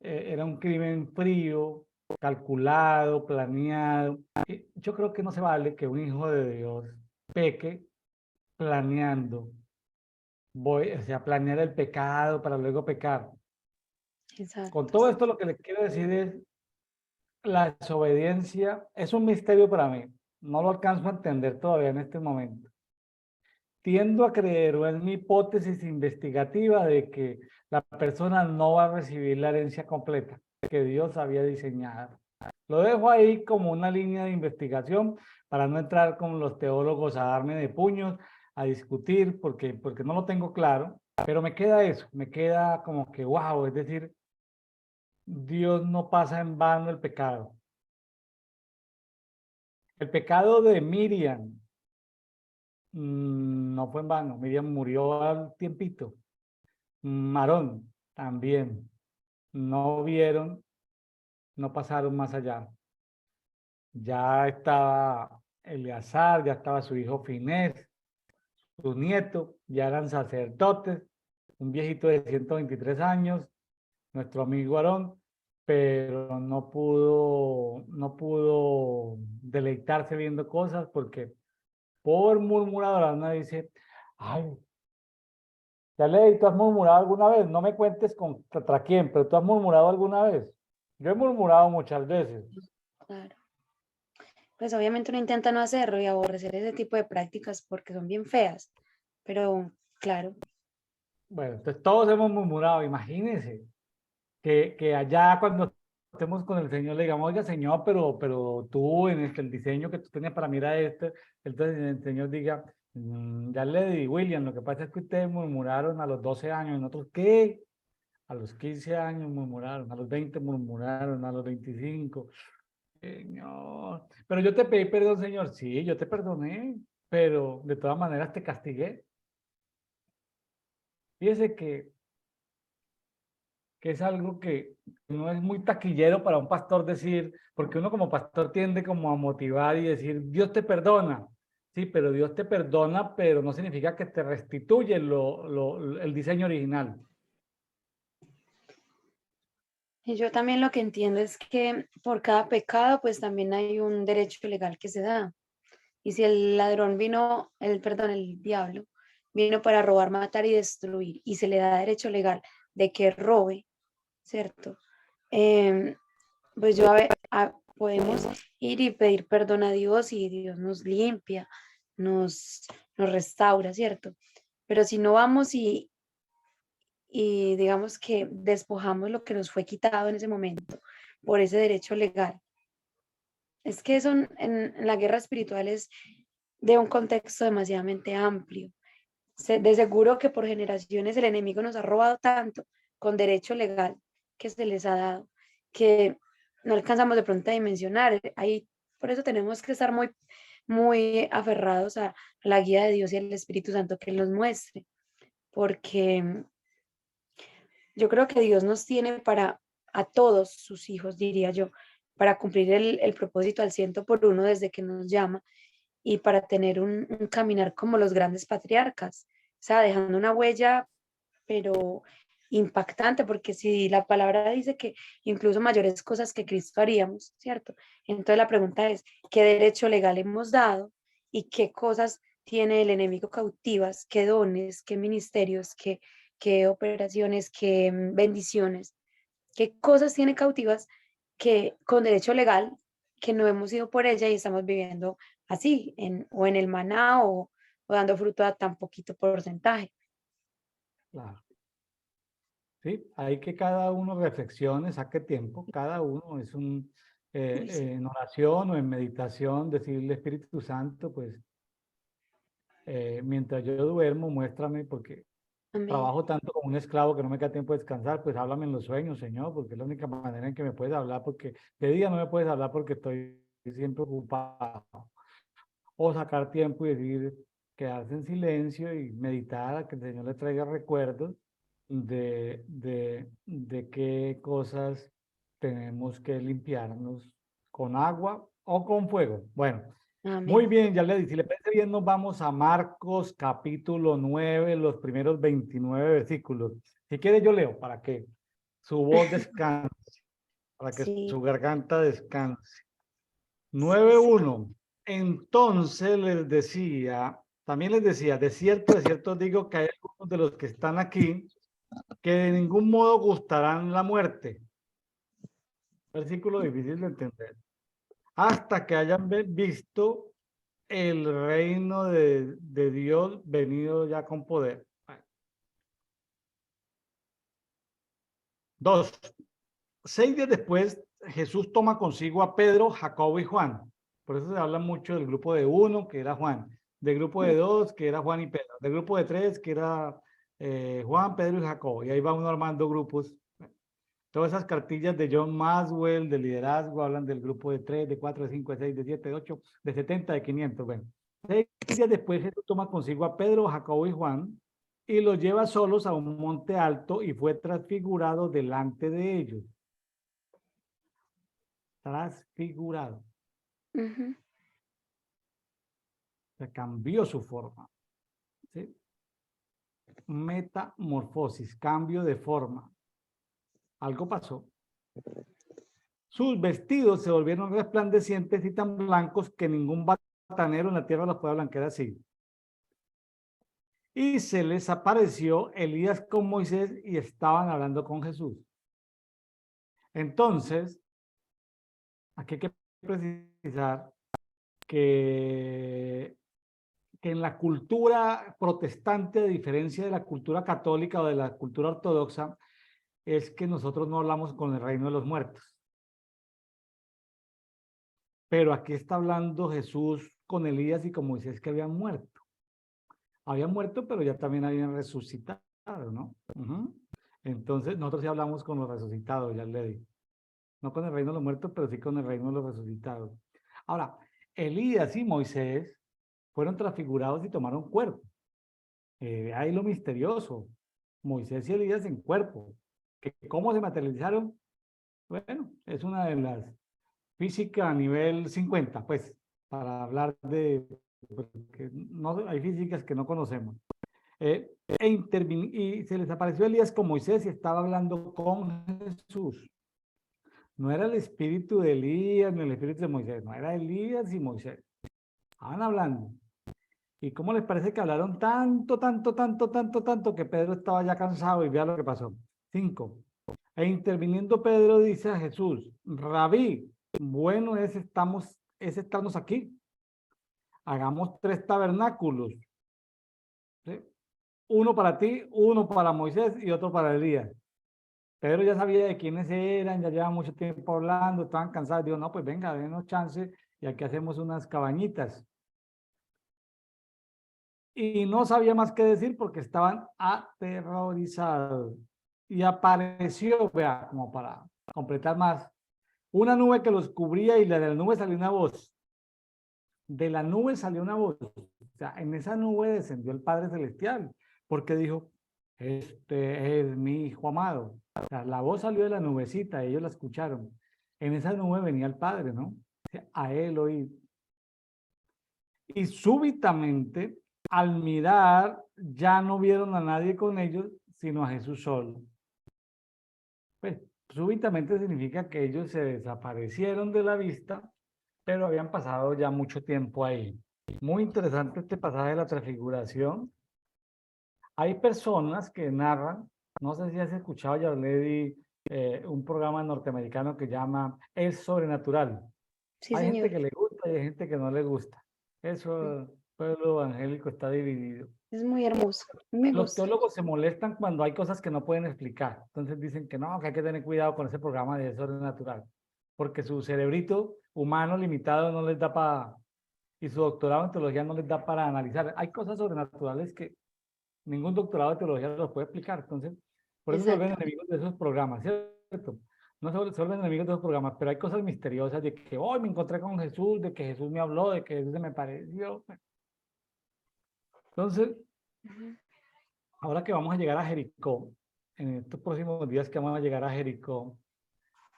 S1: era un crimen frío, calculado, planeado. Yo creo que no se vale que un hijo de Dios peque planeando, o sea, planear el pecado para luego pecar. Con
S2: Exacto,
S1: todo
S2: sí.
S1: esto lo que les quiero decir es, la desobediencia es un misterio para mí. No lo alcanzo a entender todavía en este momento. Tiendo a creer, o es mi hipótesis investigativa, de que la persona no va a recibir la herencia completa que Dios había diseñado. Lo dejo ahí como una línea de investigación para no entrar con los teólogos a darme de puños, a discutir, porque no lo tengo claro, pero me queda eso, me queda como que, wow, es decir, Dios no pasa en vano el pecado. El pecado de Miriam no fue en vano, Miriam murió al tiempito. Marón también. No vieron, no pasaron más allá. Ya estaba Eleazar, ya estaba su hijo Finés, su nieto, ya eran sacerdotes, un viejito de 123 años, nuestro amigo Aarón, pero no pudo deleitarse viendo cosas porque por murmuradora una dice, ay, ya leí, ¿tú has murmurado alguna vez? No me cuentes contra quién, pero ¿tú has murmurado alguna vez? Yo he murmurado muchas veces.
S2: Claro. Pues obviamente uno intenta no hacerlo y aborrecer ese tipo de prácticas porque son bien feas, pero claro,
S1: Bueno, entonces todos hemos murmurado, imagínense que allá cuando estemos con el Señor le digamos, oiga Señor, pero tú en el diseño que tú tenías para mí era este, entonces el Señor diga, ya le di, William, lo que pasa es que ustedes murmuraron a los 12 años, nosotros qué, a los 15 años murmuraron, a los 20 murmuraron, a los 25, Señor, pero yo te pedí perdón, Señor, sí, yo te perdoné, pero de todas maneras te castigué. Fíjese que es algo que no es muy taquillero para un pastor decir, porque uno como pastor tiende como a motivar y decir, Dios te perdona. Sí, pero Dios te perdona, pero no significa que te restituye el diseño original.
S2: y yo también lo que entiendo es que por cada pecado pues también hay un derecho legal que se da. Y si el ladrón vino, el diablo vino para robar, matar y destruir y se le da derecho legal de que robe, ¿cierto? Em, pues podemos ir y pedir perdón a Dios y Dios nos limpia, nos restaura, ¿cierto? Pero si no vamos y digamos que despojamos lo que nos fue quitado en ese momento por ese derecho legal, es que son en la guerra espiritual es de un contexto demasiadamente amplio. De seguro que por generaciones el enemigo nos ha robado tanto con derecho legal que se les ha dado, que no alcanzamos de pronto a dimensionar. Ahí, por eso tenemos que estar muy, muy aferrados a la guía de Dios y al Espíritu Santo que Él nos muestre, porque yo creo que Dios nos tiene para a todos sus hijos, diría yo, para cumplir el propósito al 100 por 1 desde que nos llama y para tener un caminar como los grandes patriarcas, o sea, dejando una huella, pero impactante, porque si la palabra dice que incluso mayores cosas que Cristo haríamos, ¿cierto? Entonces la pregunta es, ¿qué derecho legal hemos dado y qué cosas tiene el enemigo cautivas, qué dones, qué ministerios, qué operaciones, qué bendiciones, qué cosas tiene cautivas que con derecho legal que no hemos ido por ella y estamos viviendo así, o en el maná o dando fruto a tan poquito porcentaje.
S1: Claro. Sí, hay que cada uno reflexione, saque tiempo, cada uno es
S2: Uy, sí.
S1: en oración o en meditación, decirle Espíritu Santo, pues mientras yo duermo, muéstrame, porque
S2: Amén.
S1: trabajo tanto como un esclavo que no me queda tiempo de descansar, pues háblame en los sueños, Señor, porque es la única manera en que me puedes hablar, porque de día no me puedes hablar porque estoy siempre ocupado. O sacar tiempo y decir, quedarse en silencio y meditar a que el Señor le traiga recuerdos de qué cosas tenemos que limpiarnos con agua o con fuego. Bueno, muy
S2: Amén.
S1: bien, ya le dije, si le parece bien, nos vamos a Marcos capítulo 9 los primeros 29 versículos. Si quiere, yo leo para que su voz descanse, para que
S2: Sí,
S1: su garganta descanse.
S2: sí,
S1: Nueve
S2: sí.
S1: uno. Entonces también les decía, de cierto digo que hay algunos de los que están aquí que de ningún modo gustarán la muerte. Versículo difícil de entender. Hasta que hayan visto el reino de Dios venido ya con poder. Dos. 6 días después, Jesús toma consigo a Pedro, Jacobo y Juan. Por eso se habla mucho del grupo de uno, que era Juan, del grupo de dos, que era Juan y Pedro, del grupo de tres, que era Juan, Pedro y Jacobo. Y ahí va uno armando grupos. Todas esas cartillas de John Maxwell, de liderazgo, hablan del grupo de 3, de 4, de 5, de 6, de 7, de 8, de 70, de 500. Bueno, 6 días después Jesús toma consigo a Pedro, Jacobo y Juan y los lleva solos a un monte alto y fue transfigurado delante de ellos. Transfigurado.
S2: Ujú.
S1: Se cambió su forma. ¿Sí? Metamorfosis, cambio de forma. Algo pasó. Sus vestidos se volvieron resplandecientes y tan blancos que ningún batanero en la tierra los puede blanquear así. Y se les apareció Elías con Moisés y estaban hablando con Jesús. Entonces, aquí hay que precisar que en la cultura protestante, a diferencia de la cultura católica o de la cultura ortodoxa, es que nosotros no hablamos con el reino de los muertos. Pero aquí está hablando Jesús con Elías y con Moisés que habían muerto. Habían muerto, pero ya también habían resucitado, ¿no? Entonces, nosotros sí hablamos con los resucitados, ya le digo. No con el reino de los muertos, pero sí con el reino de los resucitados. Ahora, Elías y Moisés fueron transfigurados y tomaron cuerpo. Ahí lo misterioso. Moisés y Elías en cuerpo. ¿Cómo se materializaron? Bueno, es una de las física a nivel 50, pues, para hablar de, porque no, hay físicas que no conocemos. Y se les apareció Elías con Moisés y estaba hablando con Jesús. No era el espíritu de Elías ni el espíritu de Moisés, no, era Elías y Moisés. Estaban hablando. ¿Y cómo les parece que hablaron tanto, que Pedro estaba ya cansado y vea lo que pasó? 5. E interviniendo Pedro dice a Jesús, Rabí, bueno es estarnos aquí. Hagamos 3 tabernáculos. ¿Sí? Uno para ti, uno para Moisés y otro para Elías. Pedro ya sabía de quiénes eran, ya llevaban mucho tiempo hablando, estaban cansados. Dijo, no, pues venga, denos chance y aquí hacemos unas cabañitas. Y no sabía más qué decir porque estaban aterrorizados. Y apareció, vea, como para completar más, una nube que los cubría y de la nube salió una voz. De la nube salió una voz. O sea, en esa nube descendió el Padre Celestial, porque dijo, este es mi hijo amado. O sea, la voz salió de la nubecita, ellos la escucharon. En esa nube venía el Padre, ¿no? O sea, a él oí. Y súbitamente, al mirar, ya no vieron a nadie con ellos, sino a Jesús solo. Pues súbitamente significa que ellos se desaparecieron de la vista, pero habían pasado ya mucho tiempo ahí. Muy interesante este pasaje de la transfiguración. Hay personas que narran, no sé si has escuchado, Yarledi, un programa norteamericano que llama El Sobrenatural.
S2: Sí,
S1: Hay gente
S2: señor.
S1: que le gusta y hay gente que no le gusta.
S2: Sí.
S1: Eso, el pueblo evangélico está dividido.
S2: Es muy hermoso. Me
S1: Los
S2: gusta.
S1: teólogos se molestan cuando hay cosas que no pueden explicar. Entonces dicen que no, que hay que tener cuidado con ese programa de sobrenatural, porque su cerebrito humano limitado no les da para, y su doctorado en teología no les da para analizar. Hay cosas sobrenaturales que ningún doctorado de teología los puede explicar. Entonces, por eso se vuelven
S2: Exacto.
S1: enemigos de esos programas, ¿cierto? No se vuelven enemigos de esos programas, pero hay cosas misteriosas de que hoy me encontré con Jesús, de que Jesús me habló, de que Jesús se me pareció. Entonces, ahora que vamos a llegar a Jericó, en estos próximos días que vamos a llegar a Jericó,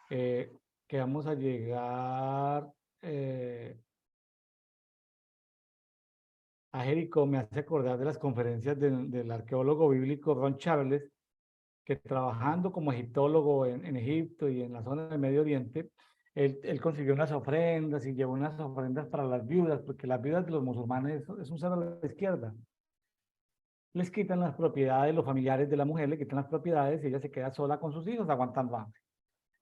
S1: que vamos a llegar a Jericó, me hace acordar de las conferencias del arqueólogo bíblico Ron Charles, que trabajando como egiptólogo en Egipto y en la zona del Medio Oriente, él consiguió unas ofrendas y llevó unas ofrendas para las viudas, porque las viudas de los musulmanes es un cero a la izquierda. Les quitan las propiedades, los familiares de la mujer le quitan las propiedades y ella se queda sola con sus hijos aguantando hambre.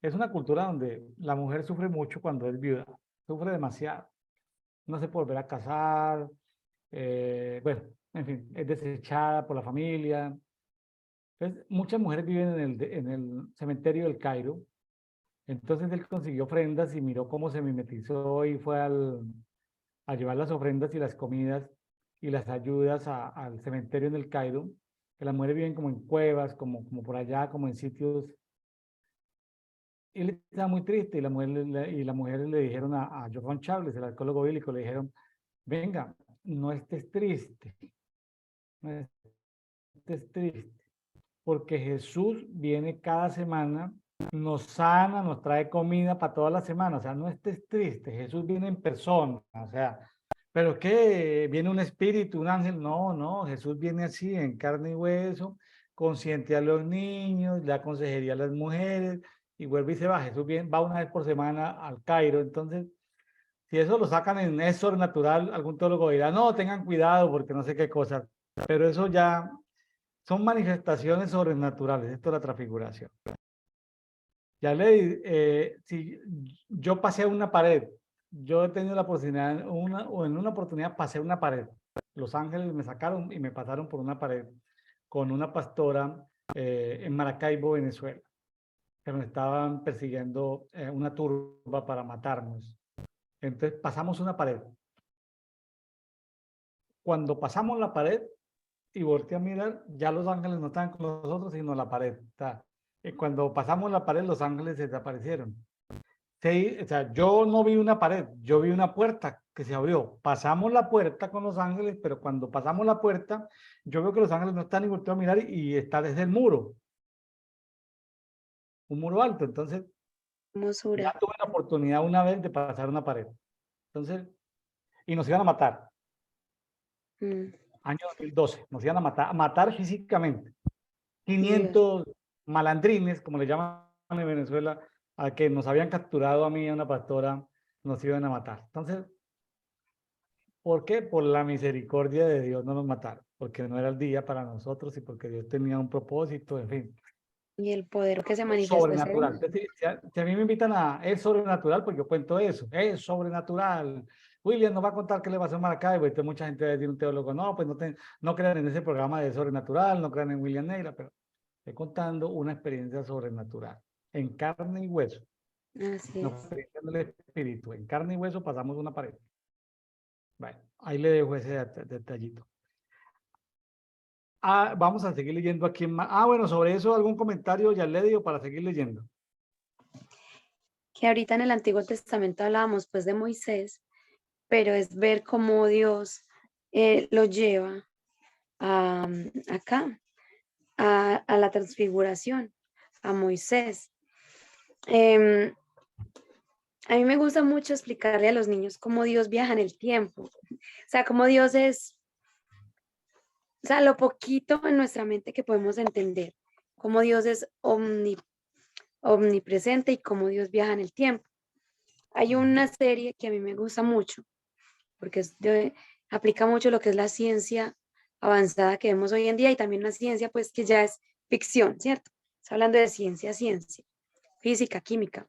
S1: Es una cultura donde la mujer sufre mucho cuando es viuda, sufre demasiado. No se puede volver a casar, bueno, en fin, es desechada por la familia. Entonces, muchas mujeres viven en el cementerio del Cairo. Entonces él consiguió ofrendas y miró cómo se mimetizó y fue a llevar las ofrendas y las comidas y las ayudas al cementerio en el Cairo, que las mujeres viven como en cuevas, como por allá, como en sitios. Y él estaba muy triste y las mujeres le dijeron a Ron Charles, el arqueólogo bíblico, le dijeron, venga, no estés triste, no estés triste, porque Jesús viene cada semana, nos sana, nos trae comida para toda la semana, o sea, no estés triste, Jesús viene en persona, o sea, pero ¿qué? ¿Viene un espíritu, un ángel? No, no, Jesús viene así, en carne y hueso, consciente a los niños, le da consejería a las mujeres, y vuelve y se va. Jesús va una vez por semana al Cairo, entonces, si eso lo sacan en es sobrenatural, algún teólogo dirá, no, tengan cuidado porque no sé qué cosas, pero eso ya son manifestaciones sobrenaturales, esto es la transfiguración. Ya le, si yo pasé una pared, yo he tenido la oportunidad, o en una oportunidad pasé una pared. Los ángeles me sacaron y me pasaron por una pared con una pastora en Maracaibo, Venezuela, que nos estaban persiguiendo una turba para matarnos. Entonces pasamos una pared. Cuando pasamos la pared y volteé a mirar, ya los ángeles no estaban con nosotros, sino la pared. O sea, cuando pasamos la pared, los ángeles desaparecieron. Sí, o sea, yo no vi una pared, yo vi una puerta que se abrió. Pasamos la puerta con los ángeles, pero cuando pasamos la puerta, yo veo que los ángeles no están ni volteo a mirar y está desde el muro, un muro alto. Entonces, ya
S2: Hermosura.
S1: tuve la oportunidad una vez de pasar una pared. Entonces, y nos iban a matar.
S2: Mm,
S1: Año 2012, nos iban a matar físicamente.
S2: Dios.
S1: 500 malandrines, como le llaman en Venezuela, a que nos habían capturado a mí y a una pastora, nos iban a matar. Entonces, ¿por qué? Por la misericordia de Dios no nos mataron, porque no era el día para nosotros y porque Dios tenía un propósito, en fin.
S2: Y el poder que se manifestó ese
S1: Sobrenatural.
S2: día.
S1: Entonces, si a mí me invitan a es sobrenatural, pues yo cuento eso, es sobrenatural. William nos va a contar qué le pasó a Maracaibo, y mucha gente va a decir un teólogo, no, pues no crean en ese programa de sobrenatural, no crean en William Neira, pero estoy contando una experiencia sobrenatural, en carne y hueso,
S2: Así
S1: no
S2: es.
S1: experiencia del espíritu, en carne y hueso pasamos una pared. Bueno, ahí le dejo ese detallito. Vamos a seguir leyendo aquí más. Bueno, sobre eso algún comentario ya le dio para seguir leyendo.
S2: Que ahorita en el Antiguo Testamento hablábamos pues de Moisés, pero es ver cómo Dios lo lleva acá, a la transfiguración, a Moisés. Em, a mí me gusta mucho explicarle a los niños cómo Dios viaja en el tiempo, o sea, cómo Dios es, o sea, lo poquito en nuestra mente que podemos entender, cómo Dios es omnipresente y cómo Dios viaja en el tiempo. Hay una serie que a mí me gusta mucho, porque aplica mucho lo que es la ciencia avanzada que vemos hoy en día y también una ciencia pues que ya es ficción, ¿cierto? Está hablando de ciencia, física, química.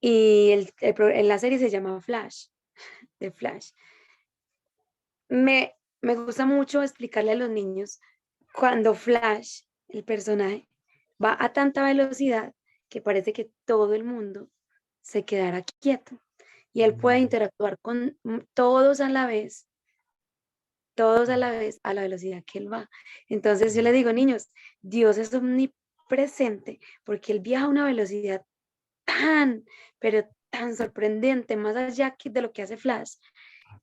S2: Y la serie se llama Flash, de Flash. Me gusta mucho explicarle a los niños cuando Flash, el personaje, va a tanta velocidad que parece que todo el mundo se quedará quieto y él puede interactuar con todos a la vez, a la velocidad que él va. Entonces yo le digo, niños, Dios es omnipresente porque él viaja a una velocidad tan, pero tan sorprendente, más allá de lo que hace Flash,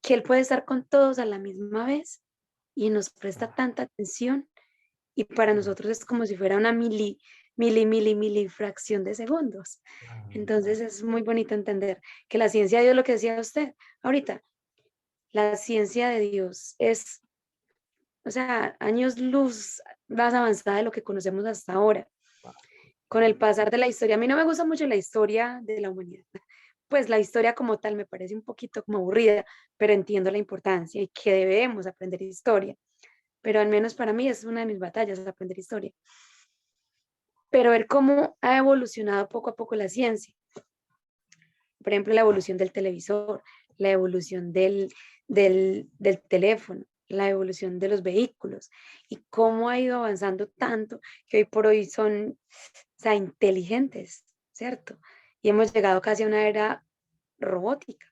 S2: que él puede estar con todos a la misma vez y nos presta tanta atención y para nosotros es como si fuera una mili fracción de segundos. Entonces es muy bonito entender que la ciencia de Dios, lo que decía usted ahorita, la ciencia de Dios es, o sea, años luz más avanzada de lo que conocemos hasta ahora. Con el pasar de la historia, a mí no me gusta mucho la historia de la humanidad, pues la historia como tal me parece un poquito como aburrida, pero entiendo la importancia y que debemos aprender historia. Pero al menos para mí es una de mis batallas, aprender historia. Pero ver cómo ha evolucionado poco a poco la ciencia. Por ejemplo, la evolución del televisor, la evolución del teléfono, la evolución de los vehículos y cómo ha ido avanzando tanto que hoy por hoy son, o sea, inteligentes, ¿cierto? Y hemos llegado casi a una era robótica,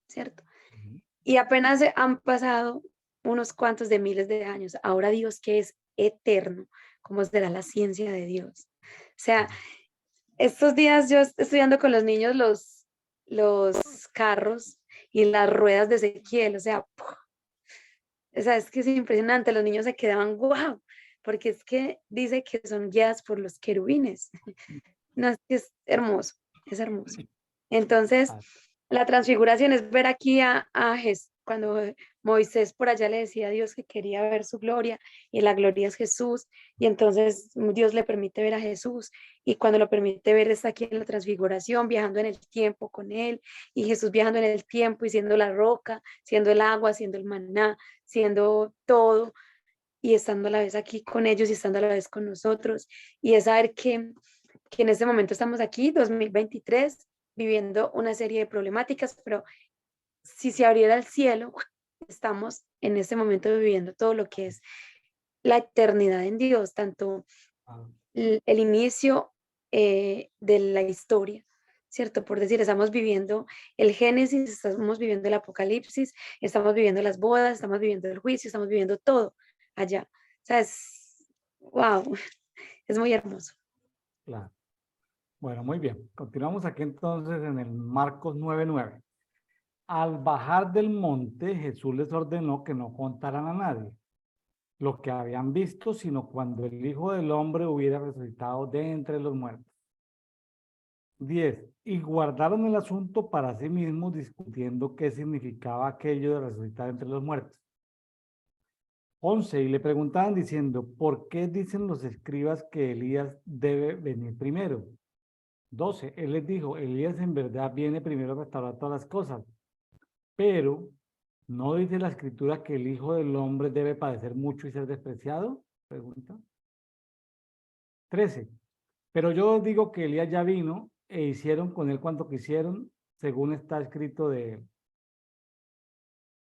S2: ¿cierto? Y apenas han pasado unos cuantos de miles de años. Ahora Dios que es eterno, ¿cómo será la ciencia de Dios? O sea, estos días yo estudiando con los niños los carros y las ruedas de Ezequiel, o sea, es que es impresionante, los niños se quedaban wow, porque es que dice que son guiadas por los querubines. No, es que es hermoso, es hermoso. Entonces, la transfiguración es ver aquí cuando Moisés por allá le decía a Dios que quería ver su gloria y la gloria es Jesús y entonces Dios le permite ver a Jesús y cuando lo permite ver está aquí en la transfiguración, viajando en el tiempo con él y Jesús viajando en el tiempo y siendo la roca, siendo el agua, siendo el maná, siendo todo y estando a la vez aquí con ellos y estando a la vez con nosotros y es saber que en este momento estamos aquí, 2023, viviendo una serie de problemáticas, pero si se abriera el cielo, estamos en este momento viviendo todo lo que es la eternidad en Dios, tanto
S1: Ah,
S2: el inicio de la historia, ¿cierto? Por decir, estamos viviendo el Génesis, estamos viviendo el Apocalipsis, estamos viviendo las bodas, estamos viviendo el juicio, estamos viviendo todo allá. O sea, es, wow, es muy hermoso.
S1: claro. Bueno, muy bien. Continuamos aquí entonces en el Marcos 9:9. Al bajar del monte, Jesús les ordenó que no contaran a nadie lo que habían visto, sino cuando el Hijo del Hombre hubiera resucitado de entre los muertos. 10. Y guardaron el asunto para sí mismos, discutiendo qué significaba aquello de resucitar entre los muertos. 11. Y le preguntaban diciendo, ¿por qué dicen los escribas que Elías debe venir primero? 12. Él les dijo, Elías en verdad viene primero a restaurar todas las cosas, pero ¿no dice la escritura que el Hijo del Hombre debe padecer mucho y ser despreciado? Pregunta. 13. Pero yo os digo que Elías ya vino e hicieron con él cuanto quisieron, según está escrito de él.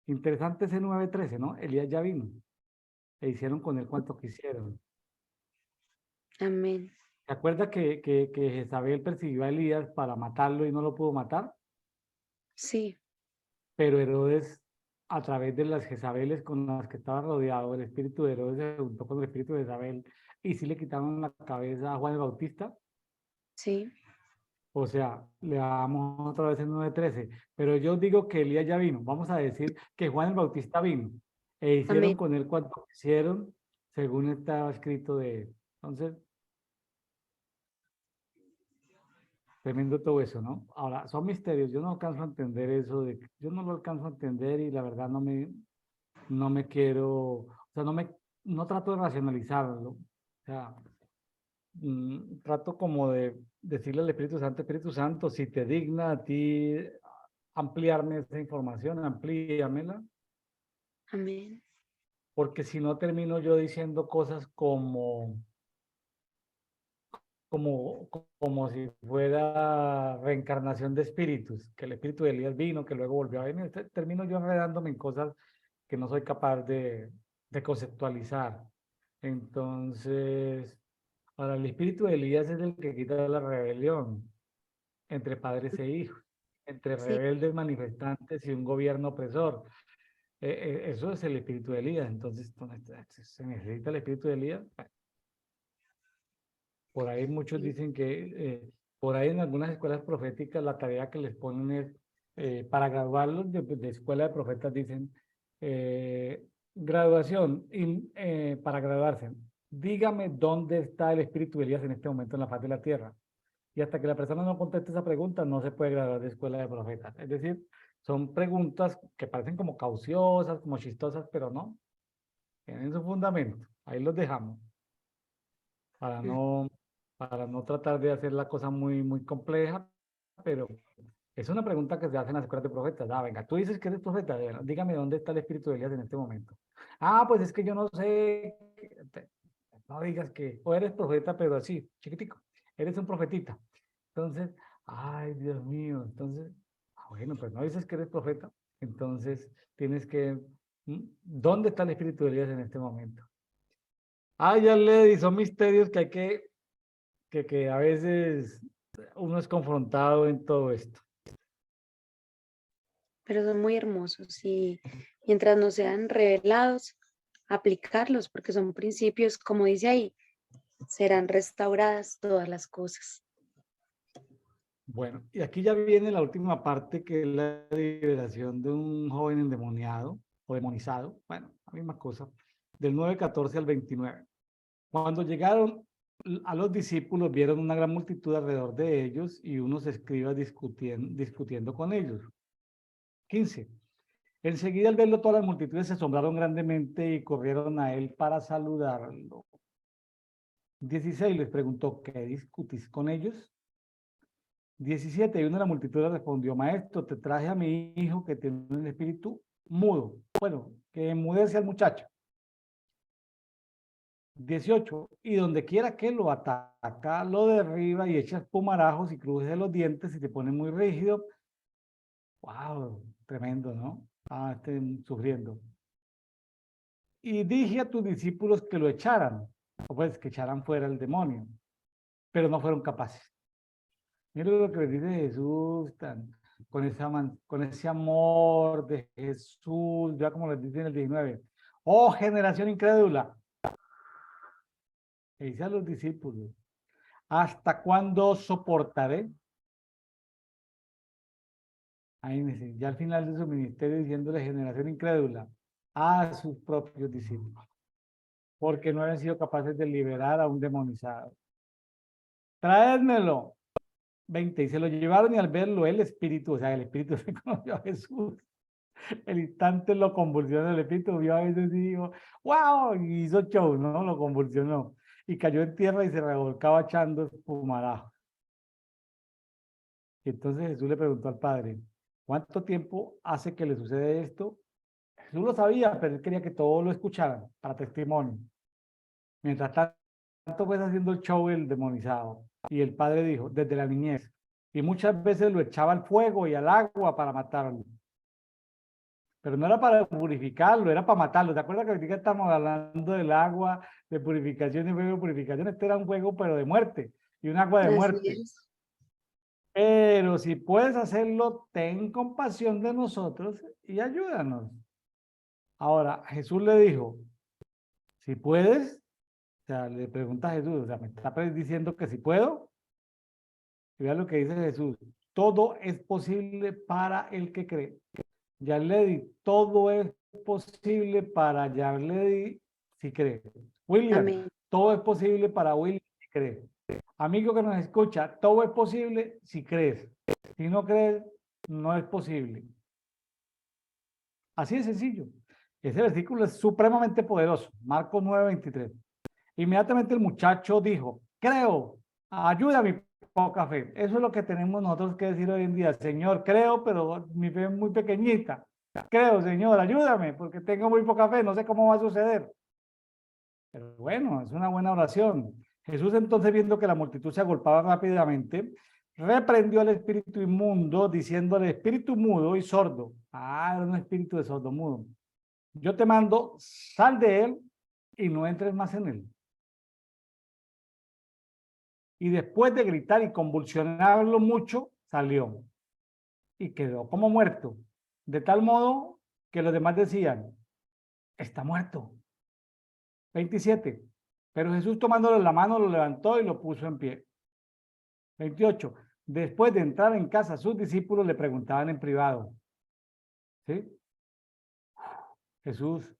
S1: Interesante ese 9:13, ¿no? Elías ya vino e hicieron con él cuanto quisieron.
S2: Amén.
S1: ¿Se acuerda que Jezabel persiguió a Elías para matarlo y no lo pudo matar?
S2: Sí,
S1: Pero Herodes, a través de las Jezabeles con las que estaba rodeado, el espíritu de Herodes se juntó con el espíritu de Jezabel y sí le quitaron la cabeza a Juan el Bautista.
S2: sí,
S1: O sea, le damos otra vez el 9:13. Pero yo digo que Elías ya vino. Vamos a decir que Juan el Bautista vino e hicieron
S2: amén.
S1: con él cuanto quisieron, según estaba escrito de él. Entonces, tremendo todo eso, ¿no? Ahora, son misterios. Yo no alcanzo a entender eso. Yo no lo alcanzo a entender y la verdad no me quiero, o sea, no trato de racionalizarlo. O sea, trato como de decirle al Espíritu Santo, si te digna a ti ampliarme esa información, amplíamela,
S2: Amén.
S1: porque si no termino yo diciendo cosas como si fuera reencarnación de espíritus, que el espíritu de Elías vino, que luego volvió a venir. Termino yo enredándome en cosas que no soy capaz de conceptualizar. Entonces, ahora el espíritu de Elías es el que quita la rebelión entre padres e hijos, entre
S2: Sí,
S1: rebeldes manifestantes y un gobierno opresor. Eso es el espíritu de Elías. Entonces, ¿se necesita el espíritu de Elías? Por ahí muchos
S2: sí,
S1: dicen por ahí en algunas escuelas proféticas la tarea que les ponen es, para graduarlos de escuela de profetas, dicen, graduación, para graduarse, dígame dónde está el espíritu de Elías en este momento en la faz de la tierra. Y hasta que la persona no conteste esa pregunta, no se puede graduar de escuela de profetas. Es decir, son preguntas que parecen como cauciosas, como chistosas, pero no, tienen su fundamento. Ahí los dejamos para
S2: mm,
S1: no, para no tratar de hacer la cosa muy, muy compleja, pero es una pregunta que se hace en las escuelas de profetas. Ah, venga, tú dices que eres profeta, dígame dónde está el espíritu de Elías en este momento. Ah, pues es que yo no sé, no digas que, o eres profeta, pero así, chiquitico, eres un profetita. Entonces, ay, Dios mío, entonces, bueno, pues no dices que eres profeta, entonces tienes que, ¿dónde está el espíritu de Elías en este momento? Ah, ya le son misterios que hay que a veces uno es confrontado en todo esto.
S2: pero son muy hermosos y mientras nos sean revelados, aplicarlos porque son principios, como dice ahí, serán restauradas todas las cosas.
S1: Bueno, y aquí ya viene la última parte, que es la liberación de un joven endemoniado o demonizado, bueno, la misma cosa, del 9:14 al 29. Cuando llegaron a los discípulos, vieron una gran multitud alrededor de ellos y unos escribas discutiendo con ellos. 15. Enseguida al verlo todas las multitudes se asombraron grandemente y corrieron a él para saludarlo. 16 les preguntó, ¿qué discutís con ellos? 17, y una de la multitud le respondió, maestro, te traje a mi hijo que tiene un espíritu mudo. Bueno, que enmudece al muchacho. 18, y donde quiera que lo ataca, lo derriba y echa espumarajos y cruje los dientes y se pone muy rígido. Wow, tremendo, ¿no? Estén sufriendo. Y dije a tus discípulos que lo echaran, o pues que echaran fuera el demonio, pero no fueron capaces. Mira lo que les dice Jesús, con ese amor de Jesús, ya como les dice en el 19. Oh, generación incrédula. Le dice a los discípulos, ¿hasta cuándo soportaré? Ahí dice, ya al final de su ministerio diciéndole generación incrédula a sus propios discípulos, porque no habían sido capaces de liberar a un demonizado. Traédmelo. 20, y se lo llevaron y al verlo el espíritu, o sea, el espíritu se conoció a Jesús. El instante lo convulsionó, el espíritu vio a Jesús y dijo, wow, y hizo show, ¿no? Lo convulsionó. Y cayó en tierra y se revolcaba echando espumarajo. Y entonces Jesús le preguntó al Padre, ¿cuánto tiempo hace que le sucede esto? Jesús lo sabía, pero él quería que todos lo escucharan para testimonio. Mientras tanto, pues haciendo el show el demonizado. Y el Padre dijo, desde la niñez. Y muchas veces lo echaba al fuego y al agua para matarlo. Pero no era para purificarlo, era para matarlo. ¿Te acuerdas que ahorita estamos hablando del agua, de purificación y fuego de purificación? Este era un fuego, pero de muerte, y un agua de
S2: Así
S1: muerte.
S2: es.
S1: Pero si puedes hacerlo, ten compasión de nosotros y ayúdanos. Ahora, Jesús le dijo, si puedes, o sea, le pregunta a Jesús, o sea, me está diciendo que si puedo. Y vea lo que dice Jesús, todo es posible para el que cree. Yarledi, todo es posible para Yarledi si cree. William,
S2: Amén.
S1: todo es posible para William si cree. Amigo que nos escucha, todo es posible si crees. Si no crees, no es posible. Así de sencillo. Ese versículo es supremamente poderoso. Marcos 9:23. Inmediatamente el muchacho dijo, creo, ayuda a mi poca fe. Eso es lo que tenemos nosotros que decir hoy en día. Señor, creo, pero mi fe es muy pequeñita. Creo, Señor, ayúdame, porque tengo muy poca fe, no sé cómo va a suceder. Pero bueno, es una buena oración. Jesús entonces, viendo que la multitud se agolpaba rápidamente, reprendió al espíritu inmundo, diciendo al espíritu mudo y sordo. Era un espíritu de sordo mudo. Yo te mando, sal de él y no entres más en él. Y después de gritar y convulsionarlo mucho, salió y quedó como muerto, de tal modo que los demás decían, está muerto. 27. Pero Jesús tomándolo en la mano lo levantó y lo puso en pie. 28. Después de entrar en casa, sus discípulos le preguntaban en privado, ¿sí? Jesús,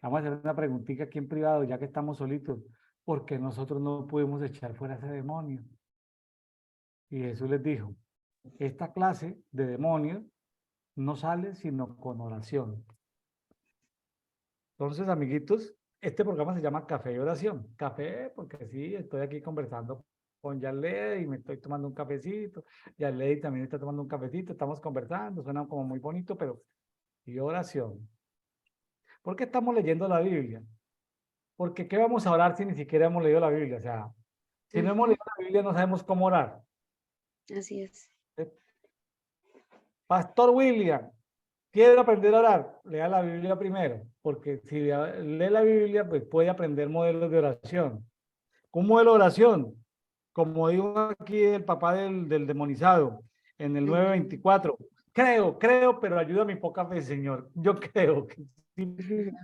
S1: vamos a hacer una preguntita aquí en privado, ya que estamos solitos, ¿por qué nosotros no pudimos echar fuera ese demonio? Y Jesús les dijo, esta clase de demonios no sale sino con oración. Entonces, amiguitos, este programa se llama Café y Oración. Café, porque sí, estoy aquí conversando con Yarley y me estoy tomando un cafecito. Yarley también está tomando un cafecito, estamos conversando, suena como muy bonito, pero y oración. ¿Por qué estamos leyendo la Biblia? Porque ¿qué vamos a orar si ni siquiera hemos leído la Biblia? O sea, si no hemos leído la Biblia, no sabemos cómo orar.
S2: Así es.
S1: Pastor William, quiero aprender a orar, lea la Biblia primero, porque si lee la Biblia, pues puede aprender modelos de oración. Un modelo de oración, como dijo aquí el papá del demonizado, en el 9:24, creo, pero ayuda a mi poca fe, Señor. Yo creo que sí,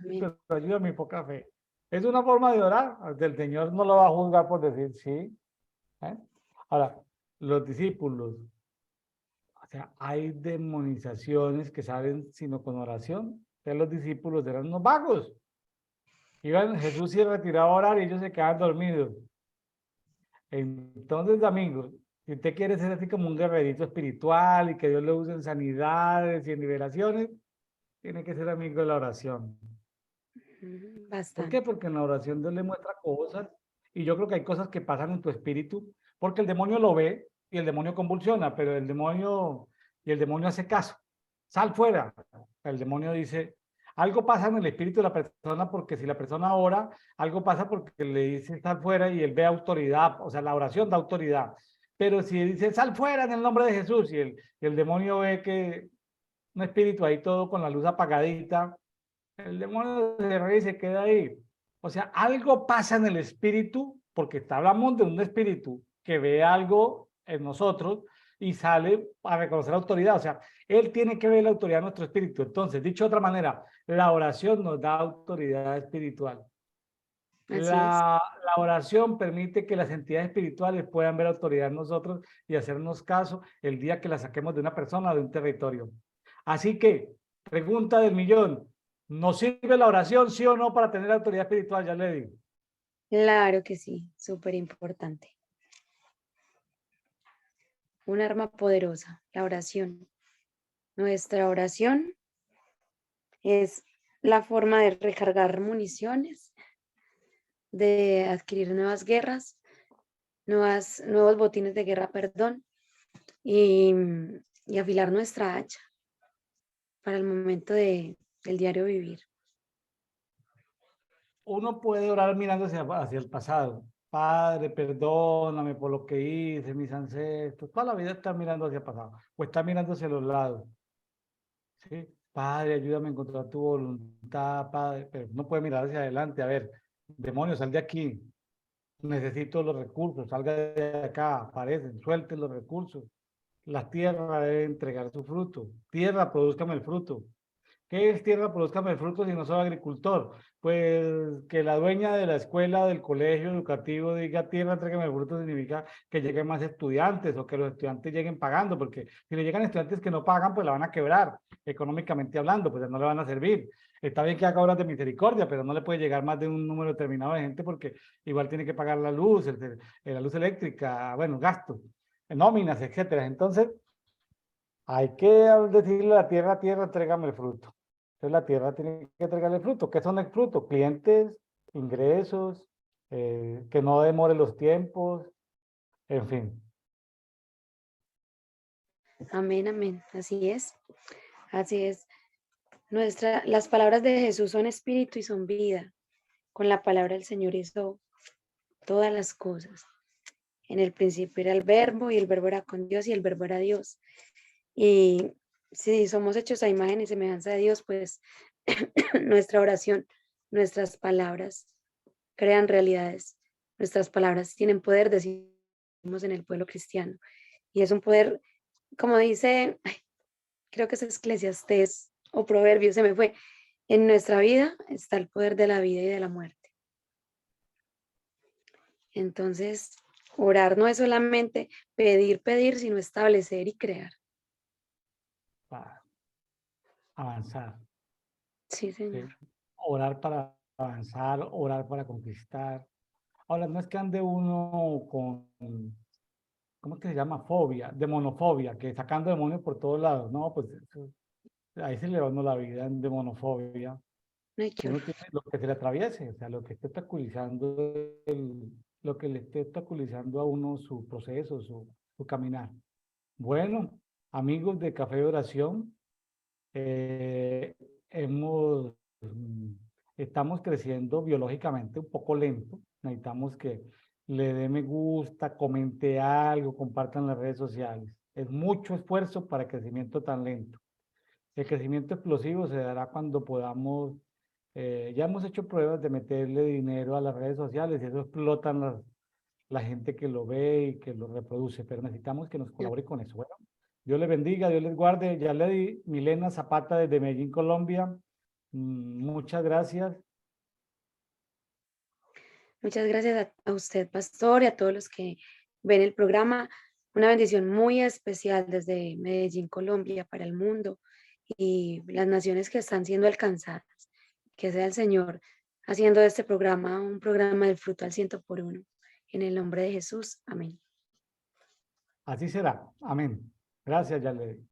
S2: Amén.
S1: pero ayuda a mi poca fe. Es una forma de orar, el Señor no lo va a juzgar por decir sí. Ahora, los discípulos, o sea, hay demonizaciones que salen sino con oración. Que los discípulos eran unos vagos. Jesús se retiraba a orar y ellos se quedaban dormidos. Entonces, amigos, si usted quiere ser así como un guerrerito espiritual y que Dios lo use en sanidades y en liberaciones, tiene que ser amigo de la oración. ¿Por qué?
S2: Bastante.
S1: Porque en la oración Dios le muestra cosas y yo creo que hay cosas que pasan en tu espíritu porque el demonio lo ve y el demonio convulsiona, pero el demonio hace caso. Sal fuera. El demonio dice, algo pasa en el espíritu de la persona porque si la persona ora, algo pasa porque le dice sal fuera y él ve autoridad, o sea, la oración da autoridad. Pero si dice sal fuera en el nombre de Jesús y el demonio ve que un espíritu ahí todo con la luz apagadita, el demonio se ríe y se queda ahí. O sea, algo pasa en el espíritu, porque hablamos de un espíritu que ve algo en nosotros y sale a reconocer autoridad. O sea, él tiene que ver la autoridad de nuestro espíritu. Entonces, dicho de otra manera, la oración nos da autoridad espiritual.
S2: Así es.
S1: La oración permite que las entidades espirituales puedan ver autoridad en nosotros y hacernos caso el día que la saquemos de una persona o de un territorio. Así que, pregunta del millón, ¿nos sirve la oración, sí o no, para tener autoridad espiritual? Ya le digo.
S2: Claro que sí, súper importante. Un arma poderosa, la oración. Nuestra oración es la forma de recargar municiones, de adquirir nuevas guerras, nuevos botines de guerra, perdón, y, y afilar nuestra hacha para el momento del diario vivir.
S1: Uno puede orar mirando hacia el pasado. Padre, perdóname por lo que hice, mis ancestros. Toda la vida está mirando hacia el pasado o está mirando hacia los lados. ¿Sí? Padre, ayúdame a encontrar tu voluntad, Padre. Pero no puede mirar hacia adelante. A ver, demonio, sal de aquí. Necesito los recursos, salga de acá, aparecen, suelten los recursos. La tierra debe entregar su fruto. Tierra, produzcame el fruto. ¿Qué es tierra, produzcame el fruto si no soy agricultor? Pues que la dueña de la escuela, del colegio educativo diga tierra, entrégame el fruto significa que lleguen más estudiantes o que los estudiantes lleguen pagando, porque si le llegan estudiantes que no pagan, pues la van a quebrar, económicamente hablando, pues no le van a servir. Está bien que haga obras de misericordia, pero no le puede llegar más de un número determinado de gente porque igual tiene que pagar la luz, la luz eléctrica, bueno, gastos, nóminas, etcétera. Entonces, hay que decirle a la tierra, tierra, entrégame el fruto. Entonces la tierra tiene que entregarle el fruto. ¿Qué son el fruto? Clientes, ingresos, que no demore los tiempos, en fin.
S2: Amén, amén. Así es. Así es. Las palabras de Jesús son espíritu y son vida. Con la palabra del Señor hizo todas las cosas. En el principio era el verbo y el verbo era con Dios y el verbo era Dios. Y si somos hechos a imagen y semejanza de Dios, pues nuestra oración, nuestras palabras crean realidades. Nuestras palabras tienen poder, decimos en el pueblo cristiano. Y es un poder, como dice, creo que es Eclesiastés o Proverbios, se me fue. En nuestra vida está el poder de la vida y de la muerte. Entonces, orar no es solamente pedir, sino establecer y crear.
S1: Para avanzar.
S2: Sí,
S1: ¿Sí?
S2: Señor.
S1: Orar para avanzar, orar para conquistar. Ahora, no es que ande uno con, ¿cómo es que se llama? Fobia, demonofobia, que sacando demonios por todos lados. No, pues ahí se le va a uno la vida en demonofobia.
S2: No hay que
S1: Uno
S2: orar.
S1: tiene lo que se le atraviese, o sea, lo que esté obstaculizando, lo que le esté obstaculizando a uno su proceso, su caminar. Bueno, amigos de Café de Oración, eh, hemos, mm, estamos creciendo biológicamente un poco lento. Necesitamos que le dé me gusta, comente algo, compartan las redes sociales. Es mucho esfuerzo para crecimiento tan lento. El crecimiento explosivo se dará cuando podamos, ya hemos hecho pruebas de meterle dinero a las redes sociales y eso explotan la gente que lo ve y que lo reproduce, pero necesitamos que nos colabore con eso. Bueno, Dios les bendiga, Dios les guarde. Ya le di Milena Zapata desde Medellín, Colombia. Muchas gracias.
S2: Muchas gracias a usted, pastor, y a todos los que ven el programa. Una bendición muy especial desde Medellín, Colombia, para el mundo y las naciones que están siendo alcanzadas. Que sea el Señor haciendo de este programa un programa del fruto al ciento por uno. En el nombre de Jesús. Amén.
S1: Así será. Amén. Gracias, ya le di.